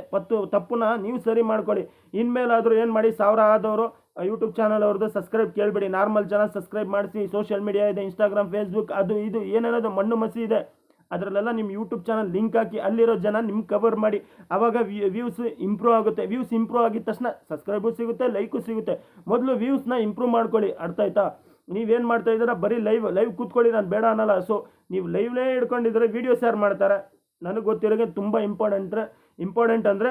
ತಪ್ಪನ್ನ ನೀವು ಸರಿ ಮಾಡ್ಕೊಳ್ಳಿ. ಇನ್ಮೇಲಾದರೂ ಏನು ಮಾಡಿ, 1000 ಆದವರು ಯೂಟ್ಯೂಬ್ ಚಾನಲ್ ಅವ್ರದ್ದು ಸಬ್ಸ್ಕ್ರೈಬ್ ಕೇಳಬೇಡಿ. ನಾರ್ಮಲ್ ಜನ ಸಬ್ಸ್ಕ್ರೈಬ್ ಮಾಡಿಸಿ. ಸೋಷಿಯಲ್ ಮೀಡಿಯಾ ಇದೆ, ಇನ್ಸ್ಟಾಗ್ರಾಮ್, ಫೇಸ್ಬುಕ್, ಅದು ಇದು ಏನೇನದು ಮಣ್ಣು ಮಸಿ ಇದೆ, ಅದರಲ್ಲೆಲ್ಲ ನಿಮ್ಮ ಯೂಟ್ಯೂಬ್ ಚಾನಲ್ ಲಿಂಕ್ ಹಾಕಿ ಅಲ್ಲಿರೋ ಜನ ನಿಮ್ಗೆ ಕವರ್ ಮಾಡಿ. ಆವಾಗ ವ್ಯೂಸ್ ಇಂಪ್ರೂವ್ ಆಗುತ್ತೆ. ವ್ಯೂಸ್ ಇಂಪ್ರೂವ್ ಆಗಿದ ತಕ್ಷಣ ಸಬ್ಸ್ಕ್ರೈಬು ಸಿಗುತ್ತೆ, ಲೈಕು ಸಿಗುತ್ತೆ. ಮೊದಲು ವ್ಯೂಸ್ನ ಇಂಪ್ರೂವ್ ಮಾಡ್ಕೊಳ್ಳಿ. ಅರ್ಥ ಆಯ್ತಾ? ನೀವೇನು ಮಾಡ್ತಾ ಇದ್ದೀರಾ? ಬರೀ ಲೈವ್ ಕೂತ್ಕೊಳ್ಳಿ, ನಾನು ಬೇಡ ಅನ್ನಲ್ಲ. ಸೊ ನೀವು ಲೈವ್ನೇ ಹಿಡ್ಕೊಂಡಿದ್ರೆ ವೀಡಿಯೋಸ್ ಯಾರು ಮಾಡ್ತಾರೆ? ನನಗೆ ಗೊತ್ತಿರೋಗೆ ತುಂಬ ಇಂಪಾರ್ಟೆಂಟ್ ಅಂದರೆ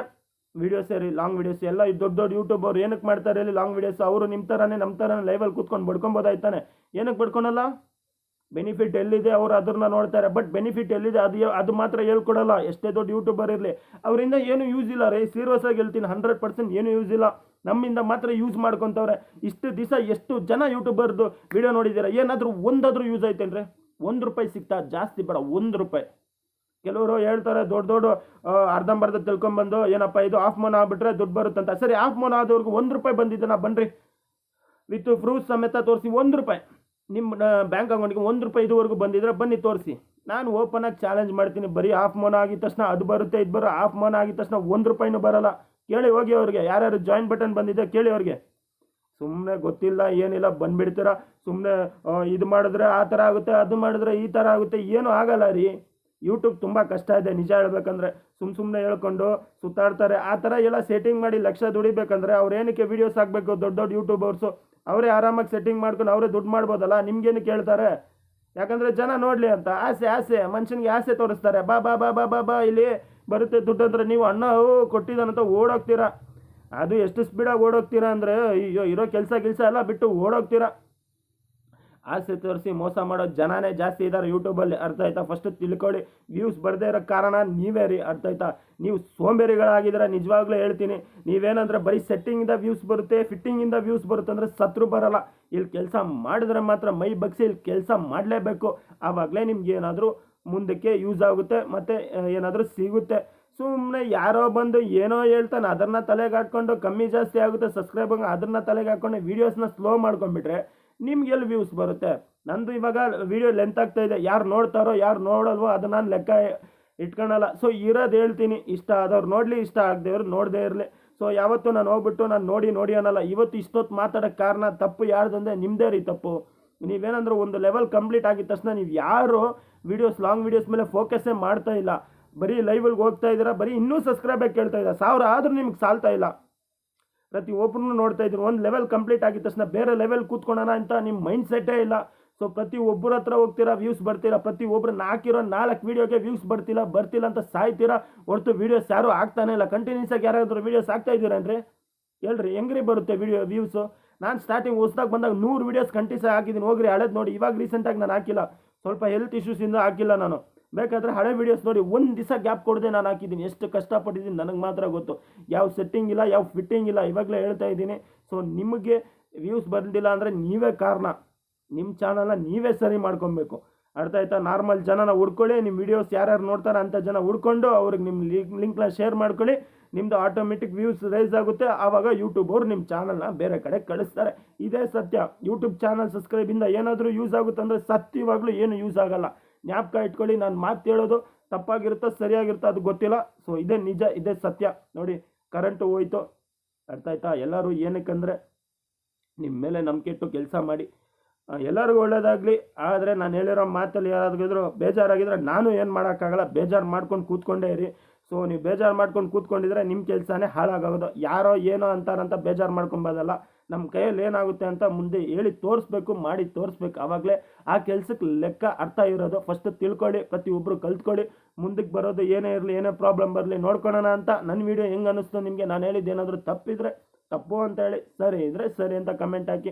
ವೀಡಿಯೋಸ್ ರೀ, ಲಾಂಗ್ ವೀಡಿಯೋಸ್. ಎಲ್ಲ ದೊಡ್ಡ ಯೂಟ್ಯೂಬ್ ಅವ್ರು ಏನಕ್ಕೆ ಮಾಡ್ತಾರೆ ಹೇಳಿ ಲಾಂಗ್ ವೀಡಿಯೋಸ್? ಅವರು ನಿಮ್ಮ ಥರನೇ ನಮ್ಮ ಥರನೇ ಲೈವಲ್ಲಿ ಕೂತ್ಕೊಂಡು ಬಡ್ಕೊಬೋದಾಯ್ತಾನೆ. ಏನಕ್ಕೆ ಬಡ್ಕೊಳಲ್ಲ? ಬೆನಿಫಿಟ್ ಎಲ್ಲಿದೆ ಅವರು ಅದನ್ನ ನೋಡ್ತಾರೆ. ಬಟ್ ಬೆನಿಫಿಟ್ ಎಲ್ಲಿದೆ ಅದು ಮಾತ್ರ ಹೇಳ್ಕೊಡಲ್ಲ. ಎಷ್ಟೇ ದೊಡ್ಡ ಯೂಟ್ಯೂಬರ್ ಇರಲಿ, ಅವರಿಂದ ಏನು ಯೂಸ್ ಇಲ್ಲ ರೀ. ಸೀರಿಯಸ್ ಆಗಿ ಹೇಳ್ತೀನಿ, 100% ಏನು ಯೂಸ್ ಇಲ್ಲ. ನಮ್ಮಿಂದ ಮಾತ್ರ ಯೂಸ್ ಮಾಡ್ಕೊತವ್ರೆ. ಇಷ್ಟು ದಿವಸ ಎಷ್ಟು ಜನ ಯೂಟ್ಯೂಬರ್ದು ವಿಡಿಯೋ ನೋಡಿದ್ದೀರಾ? ಏನಾದರೂ ಒಂದಾದರೂ ಯೂಸ್ ಐತೇನ್ರಿ? ₹1 ಸಿಗ್ತಾ? ಜಾಸ್ತಿ ಬೇಡ, ₹1. ಕೆಲವರು ಹೇಳ್ತಾರೆ ದೊಡ್ಡ ಅರ್ಧಂಬರ್ಧ ತಿಳ್ಕೊಂಬಂದು ಏನಪ್ಪ ಇದು ಆಫ್ ಮೋನ್ ಆಗ್ಬಿಟ್ರೆ ದುಡ್ಡು ಬರುತ್ತಂತ. ಸರಿ, ಆಫ್ ಮೋನ್ ಆದವ್ರಿಗೆ ₹1 ಬಂದಿದ್ದಾನ? ಬನ್ನಿರಿ, ವಿತ್ ಪ್ರೂಫ್ ಸಮೇತ ತೋರಿಸಿ. ₹1 ನಿಮ್ಮ ಬ್ಯಾಂಕ್ ಅಕೌಂಟ್ಗೆ ₹1 ಇದುವರೆಗೂ ಬಂದಿದ್ರೆ ಬನ್ನಿ ತೋರಿಸಿ. ನಾನು ಓಪನ್ ಆಗಿ ಚಾಲೆಂಜ್ ಮಾಡ್ತೀನಿ. ಬರೀ ಆಫ್ ಮೋನ್ ಆಗಿದ ತಕ್ಷಣ ಅದು ಬರುತ್ತೆ, ಇದು ಬರೋ. ಆಫ್ ಮೋನ್ ಆಗಿದ ತಕ್ಷಣ ₹1 ಬರಲ್ಲ. ಕೇಳಿ ಹೋಗಿ ಅವ್ರಿಗೆ, ಯಾರ್ಯಾರು ಜಾಯಿನ್ ಬಟನ್ ಬಂದಿದೆ ಕೇಳಿ ಅವ್ರಿಗೆ. ಸುಮ್ಮನೆ ಗೊತ್ತಿಲ್ಲ ಏನಿಲ್ಲ ಬಂದುಬಿಡ್ತೀರ. ಸುಮ್ಮನೆ ಇದು ಮಾಡಿದ್ರೆ ಆ ಥರ ಆಗುತ್ತೆ, ಅದು ಮಾಡಿದ್ರೆ ಈ ಥರ ಆಗುತ್ತೆ. ಏನೂ ಆಗಲ್ಲ ರೀ. ಯೂಟ್ಯೂಬ್ ತುಂಬ ಕಷ್ಟ ಇದೆ ನಿಜ ಹೇಳ್ಬೇಕಂದ್ರೆ. ಸುಮ್ಮನೆ ಹೇಳ್ಕೊಂಡು ಸುತ್ತಾಡ್ತಾರೆ. ಆ ಥರ ಎಲ್ಲ ಸೆಟ್ಟಿಂಗ್ ಮಾಡಿ ಲಕ್ಷ ದುಡಿಬೇಕಂದ್ರೆ ಅವ್ರು ಏನಕ್ಕೆ ವೀಡಿಯೋಸ್ ಹಾಕಬೇಕು? ದೊಡ್ಡ ಯೂಟ್ಯೂಬರ್ಸು ಅವರೇ ಆರಾಮಾಗಿ ಸೆಟ್ಟಿಂಗ್ ಮಾಡ್ಕೊಂಡು ಅವರೇ ದುಡ್ಡು ಮಾಡ್ಬೋದಲ್ಲ. ನಿಮ್ಗೇನು ಕೇಳ್ತಾರೆ? ಯಾಕಂದರೆ ಜನ ನೋಡಲಿ ಅಂತ ಆಸೆ ಮನುಷ್ಯನಿಗೆ ಆಸೆ ತೋರಿಸ್ತಾರೆ. ಬಾ ಬಾ ಬಾ ಬಾ ಬಾ ಬಾ ಇಲ್ಲಿ ಬರುತ್ತೆ ದುಡ್ಡು ಅಂದರೆ ನೀವು ಅಣ್ಣ ಕೊಟ್ಟಿದ್ದಾನಂತ ಓಡೋಗ್ತೀರಾ. ಅದು ಎಷ್ಟು ಸ್ಪೀಡಾಗಿ ಓಡೋಗ್ತೀರಾ ಅಂದರೆ ಅಯ್ಯೋ, ಇರೋ ಕೆಲಸ ಎಲ್ಲ ಬಿಟ್ಟು ಓಡೋಗ್ತೀರಾ. ಆಸೆ ತೋರಿಸಿ ಮೋಸ ಮಾಡೋ ಜನನೇ ಜಾಸ್ತಿ ಇದ್ದಾರೆ ಯೂಟ್ಯೂಬಲ್ಲಿ. ಅರ್ಥ ಆಯ್ತಾ? ಫಸ್ಟ್ ತಿಳ್ಕೊಳ್ಳಿ. ವ್ಯೂಸ್ ಬರದೇ ಇರೋ ಕಾರಣ ನೀವೇ ರೀ. ಅರ್ಥ ಆಯ್ತಾ? ನೀವು ಸೋಂಬೇರಿಗಳಾಗಿದ್ದೀರ, ನಿಜವಾಗ್ಲೂ ಹೇಳ್ತೀನಿ. ನೀವೇನಂದ್ರೆ ಬರೀ ಸೆಟ್ಟಿಂಗಿಂದ ವ್ಯೂಸ್ ಬರುತ್ತೆ, ಫಿಟ್ಟಿಂಗಿಂದ ವ್ಯೂಸ್ ಬರುತ್ತೆ ಅಂದರೆ ಸತ್ರು ಬರಲ್ಲ. ಇಲ್ಲಿ ಕೆಲಸ ಮಾಡಿದ್ರೆ ಮಾತ್ರ ಮೈ ಬಗ್ಸಿ ಇಲ್ಲಿ ಕೆಲಸ ಮಾಡಲೇಬೇಕು. ಆವಾಗಲೇ ನಿಮ್ಗೆ ಏನಾದರೂ ಮುಂದಕ್ಕೆ ಯೂಸ್ ಆಗುತ್ತೆ, ಮತ್ತು ಏನಾದರೂ ಸಿಗುತ್ತೆ. ಸುಮ್ಮನೆ ಯಾರೋ ಬಂದು ಏನೋ ಹೇಳ್ತಾನೆ, ಅದನ್ನು ತಲೆಗೆ ಹಾಕ್ಕೊಂಡು ಕಮ್ಮಿ ಜಾಸ್ತಿ ಆಗುತ್ತೆ ಸಬ್ಸ್ಕ್ರೈಬ್, ಅದನ್ನು ತಲೆಗೆ ಹಾಕ್ಕೊಂಡು ವೀಡಿಯೋಸ್ನ ಸ್ಲೋ ಮಾಡ್ಕೊಂಡ್ಬಿಟ್ರೆ ನಿಮ್ಗೆ ಎಲ್ಲಿ ವ್ಯೂಸ್ ಬರುತ್ತೆ? ನಂದು ಇವಾಗ ವಿಡಿಯೋ ಲೆಂತ್ ಆಗ್ತಾ ಇದೆ. ಯಾರು ನೋಡ್ತಾರೋ ಯಾರು ನೋಡಲ್ವೋ ಅದು ನಾನು ಲೆಕ್ಕ ಇಟ್ಕೊಳಲ್ಲ. ಸೊ ಇರೋದು ಹೇಳ್ತೀನಿ. ಇಷ್ಟ ಆದವ್ರು ನೋಡಲಿ, ಇಷ್ಟ ಆಗದೇವ್ರು ನೋಡದೇ ಇರಲಿ. ಸೊ ಯಾವತ್ತೂ ನಾನು ಹೋಗ್ಬಿಟ್ಟು ನಾನು ನೋಡಿ ಅನ್ನಲ್ಲ. ಇವತ್ತು ಇಷ್ಟೊತ್ತು ಮಾತಾಡೋಕ್ಕೆ ಕಾರಣ ತಪ್ಪು ಯಾರ್ದಂದರೆ ನಿಮ್ಮದೇ ರೀ ತಪ್ಪು. ನೀವೇನಂದ್ರೆ ಒಂದು ಲೆವೆಲ್ ಕಂಪ್ಲೀಟ್ ಆಗಿದ ತಕ್ಷಣ ನೀವು ಯಾರು ಲಾಂಗ್ ವೀಡಿಯೋಸ್ ಮೇಲೆ ಫೋಕಸ್ಸೇ ಮಾಡ್ತಾ ಇಲ್ಲ. ಬರೀ ಲೈವಲ್ಗೆ ಹೋಗ್ತಾ ಇದ್ದೀರಾ, ಬರೀ ಇನ್ನೂ ಸಬ್ಸ್ಕ್ರೈಬಾಗಿ ಕೇಳ್ತಾ ಇದ್ದೀರಾ. 1000 ಆದರೂ ನಿಮ್ಗೆ ಸಾಲ್ತಾ ಇಲ್ಲ. ಪ್ರತಿ ಒಬ್ಬರನ್ನು ನೋಡ್ತಾ ಇದ್ರು. ಒಂದು ಲೆವೆಲ್ ಕಂಪ್ಲೀಟ್ ಆಗಿದ ತಕ್ಷಣ ಬೇರೆ ಲೆವೆಲ್ ಕೂತ್ಕೊಳ್ಳೋಣ ಅಂತ ನಿಮ್ಮ ಮೈಂಡ್ ಸೆಟ್ಟೇ ಇಲ್ಲ. ಸೊ ಪ್ರತಿ ಒಬ್ಬರ ಹತ್ರ ಹೋಗ್ತೀರಾ, ವ್ಯೂಸ್ ಬರ್ತೀರಾ. ಪ್ರತಿ ಒಬ್ಬರು ಹಾಕಿರೋ 4 ವೀಡಿಯೋಗೆ ವ್ಯೂಸ್ ಬರ್ತಿಲ್ಲ ಅಂತ ಸಾಯ್ತೀರಾ. ಹೊರತು ವೀಡಿಯೋಸ್ ಯಾರು ಆಗ್ತಾನೆ ಇಲ್ಲ. ಕಂಟಿನ್ಯೂಸ್ ಆಗಿ ಯಾರಾದರೂ ವೀಡಿಯೋಸ್ ಆಗ್ತಾ ಇದ್ದೀರೇನ್ರಿ? ಹೇಳ್ರಿ, ಹೆಂಗ್ರಿ ಬರುತ್ತೆ ವ್ಯೂಸು? ನಾನು ಸ್ಟಾರ್ಟಿಂಗ್ ಹೊಸದಾಗಿ ಬಂದಾಗ 100 ವೀಡಿಯೋಸ್ ಕಂಟಿನ್ಯೂಸ್ ಹಾಕಿದ್ದೀನಿ. ಹೋಗ್ರಿ ಹಳೇದು ನೋಡಿ. ಇವಾಗ ರೀಸೆಂಟಾಗಿ ನಾನು ಹಾಕಿಲ್ಲ, ಸ್ವಲ್ಪ ಹೆಲ್ತ್ ಇಶ್ಯೂಸಿಂದ ಹಾಕಿಲ್ಲ. ನಾನು ಬೇಕಾದರೆ ಹಳೆ ವೀಡಿಯೋಸ್ ನೋಡಿ. ಒಂದು ದಿವಸ ಗ್ಯಾಪ್ ಕೊಡದೆ ನಾನು ಹಾಕಿದ್ದೀನಿ. ಎಷ್ಟು ಕಷ್ಟಪಟ್ಟಿದ್ದೀನಿ ನನಗೆ ಮಾತ್ರ ಗೊತ್ತು. ಯಾವ ಸೆಟ್ಟಿಂಗ್ ಇಲ್ಲ, ಯಾವ ಫಿಟ್ಟಿಂಗ್ ಇಲ್ಲ. ಇವಾಗಲೇ ಹೇಳ್ತಾ ಇದ್ದೀನಿ. ಸೊ ನಿಮಗೆ ವ್ಯೂಸ್ ಬಂದಿಲ್ಲ ಅಂದರೆ ನೀವೇ ಕಾರಣ. ನಿಮ್ಮ ಚಾನಲ್ನ ನೀವೇ ಸರಿ ಮಾಡ್ಕೊಬೇಕು. ಅರ್ಥ ಆಯ್ತಾ? ನಾರ್ಮಲ್ ಜನನ ಹುಡ್ಕೊಳ್ಳಿ. ನಿಮ್ಮ ವೀಡಿಯೋಸ್ ಯಾರ್ಯಾರು ನೋಡ್ತಾರೆ ಅಂಥ ಜನ ಹುಡ್ಕೊಂಡು ಅವ್ರಿಗೆ ನಿಮ್ಮ ಲಿಂಕ್ನ ಶೇರ್ ಮಾಡ್ಕೊಳ್ಳಿ. ನಿಮ್ಮದು ಆಟೋಮೆಟಿಕ್ ವ್ಯೂಸ್ ರೈಸ್ ಆಗುತ್ತೆ. ಆವಾಗ ಯೂಟ್ಯೂಬ್ ಅವರು ನಿಮ್ಮ ಚಾನಲ್ನ ಬೇರೆ ಕಡೆ ಕಳಿಸ್ತಾರೆ. ಇದೇ ಸತ್ಯ. ಯೂಟ್ಯೂಬ್ ಚಾನಲ್ ಸಬ್ಸ್ಕ್ರೈಬಿಂದ ಏನಾದರೂ ಯೂಸ್ ಆಗುತ್ತೆ ಅಂದರೆ ಸತ್ಯವಾಗ್ಲೂ ಏನು ಯೂಸ್ ಆಗಲ್ಲ. ಜ್ಞಾಪಕ ಇಟ್ಕೊಳ್ಳಿ. ನಾನು ಮಾತು ಹೇಳೋದು ತಪ್ಪಾಗಿರುತ್ತೋ ಸರಿಯಾಗಿರುತ್ತೋ ಅದು ಗೊತ್ತಿಲ್ಲ. ಸೊ ಇದೇ ನಿಜ, ಇದೇ ಸತ್ಯ. ನೋಡಿ, ಕರೆಂಟು ಹೋಯ್ತು. ಅರ್ಥ ಆಯ್ತಾ? ಎಲ್ಲರೂ ಏನಕ್ಕಂದರೆ ನಿಮ್ಮ ಮೇಲೆ ನಂಬಿಕೆ ಇಟ್ಟು ಕೆಲಸ ಮಾಡಿ. ಎಲ್ಲರಿಗೂ ಒಳ್ಳೇದಾಗಲಿ. ಆದರೆ ನಾನು ಹೇಳಿರೋ ಮಾತಲ್ಲಿ ಯಾರಾದ್ರೂ ಬೇಜಾರಾಗಿದ್ದರೆ ನಾನು ಏನು ಮಾಡೋಕ್ಕಾಗಲ್ಲ. ಬೇಜಾರು ಮಾಡ್ಕೊಂಡು ಕೂತ್ಕೊಂಡೇ ಇರಿ. ಸೊ ನೀವು ಬೇಜಾರು ಮಾಡ್ಕೊಂಡು ಕೂತ್ಕೊಂಡಿದ್ರೆ ನಿಮ್ಮ ಕೆಲಸನೇ ಹಾಳಾಗೋದು. ಯಾರೋ ಏನೋ ಅಂತಾರಂತ ಬೇಜಾರು ಮಾಡ್ಕೊಬೋದಲ್ಲ. ನಮ್ಮ ಕೈಯಲ್ಲಿ ಏನಾಗುತ್ತೆ ಅಂತ ಮುಂದೆ ಹೇಳಿ ತೋರಿಸ್ಬೇಕು, ಮಾಡಿ ತೋರಿಸ್ಬೇಕು. ಆವಾಗಲೇ ಆ ಕೆಲಸಕ್ಕೆ ಲೆಕ್ಕ ಅರ್ಥ ಇರೋದು. ಫಸ್ಟ್ ತಿಳ್ಕೊಳ್ಳಿ, ಪ್ರತಿಯೊಬ್ಬರು ಕಲ್ತ್ಕೊಳ್ಳಿ. ಮುಂದಕ್ಕೆ ಬರೋದು ಏನೇ ಇರಲಿ, ಏನೇ ಪ್ರಾಬ್ಲಮ್ ಬರಲಿ ನೋಡ್ಕೊಳ್ಳೋಣ ಅಂತ. ನನ್ನ ವೀಡಿಯೋ ಹೆಂಗೆ ಅನ್ನಿಸ್ತು ನಿಮಗೆ? ನಾನು ಹೇಳಿದ್ದು ಏನಾದರೂ ತಪ್ಪಿದರೆ ತಪ್ಪು ಅಂತ ಹೇಳಿ ಸರಿ ಇದ್ದರೆ ಸರಿ ಅಂತ ಕಮೆಂಟ್ ಹಾಕಿ.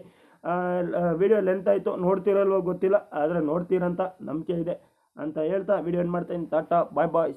ವಿಡಿಯೋ ಲೆಂತ್ ಆಯಿತು, ನೋಡ್ತಿರಲ್ವೋ ಗೊತ್ತಿಲ್ಲ, ಆದರೆ ನೋಡ್ತೀರಂತ ನಂಬಿಕೆ ಇದೆ ಅಂತ ಹೇಳ್ತಾ ವಿಡಿಯೋ ಏನು ಮಾಡ್ತೀನಿ. ಟಾಟಾ ಬಾಯ್ ಬಾಯ್.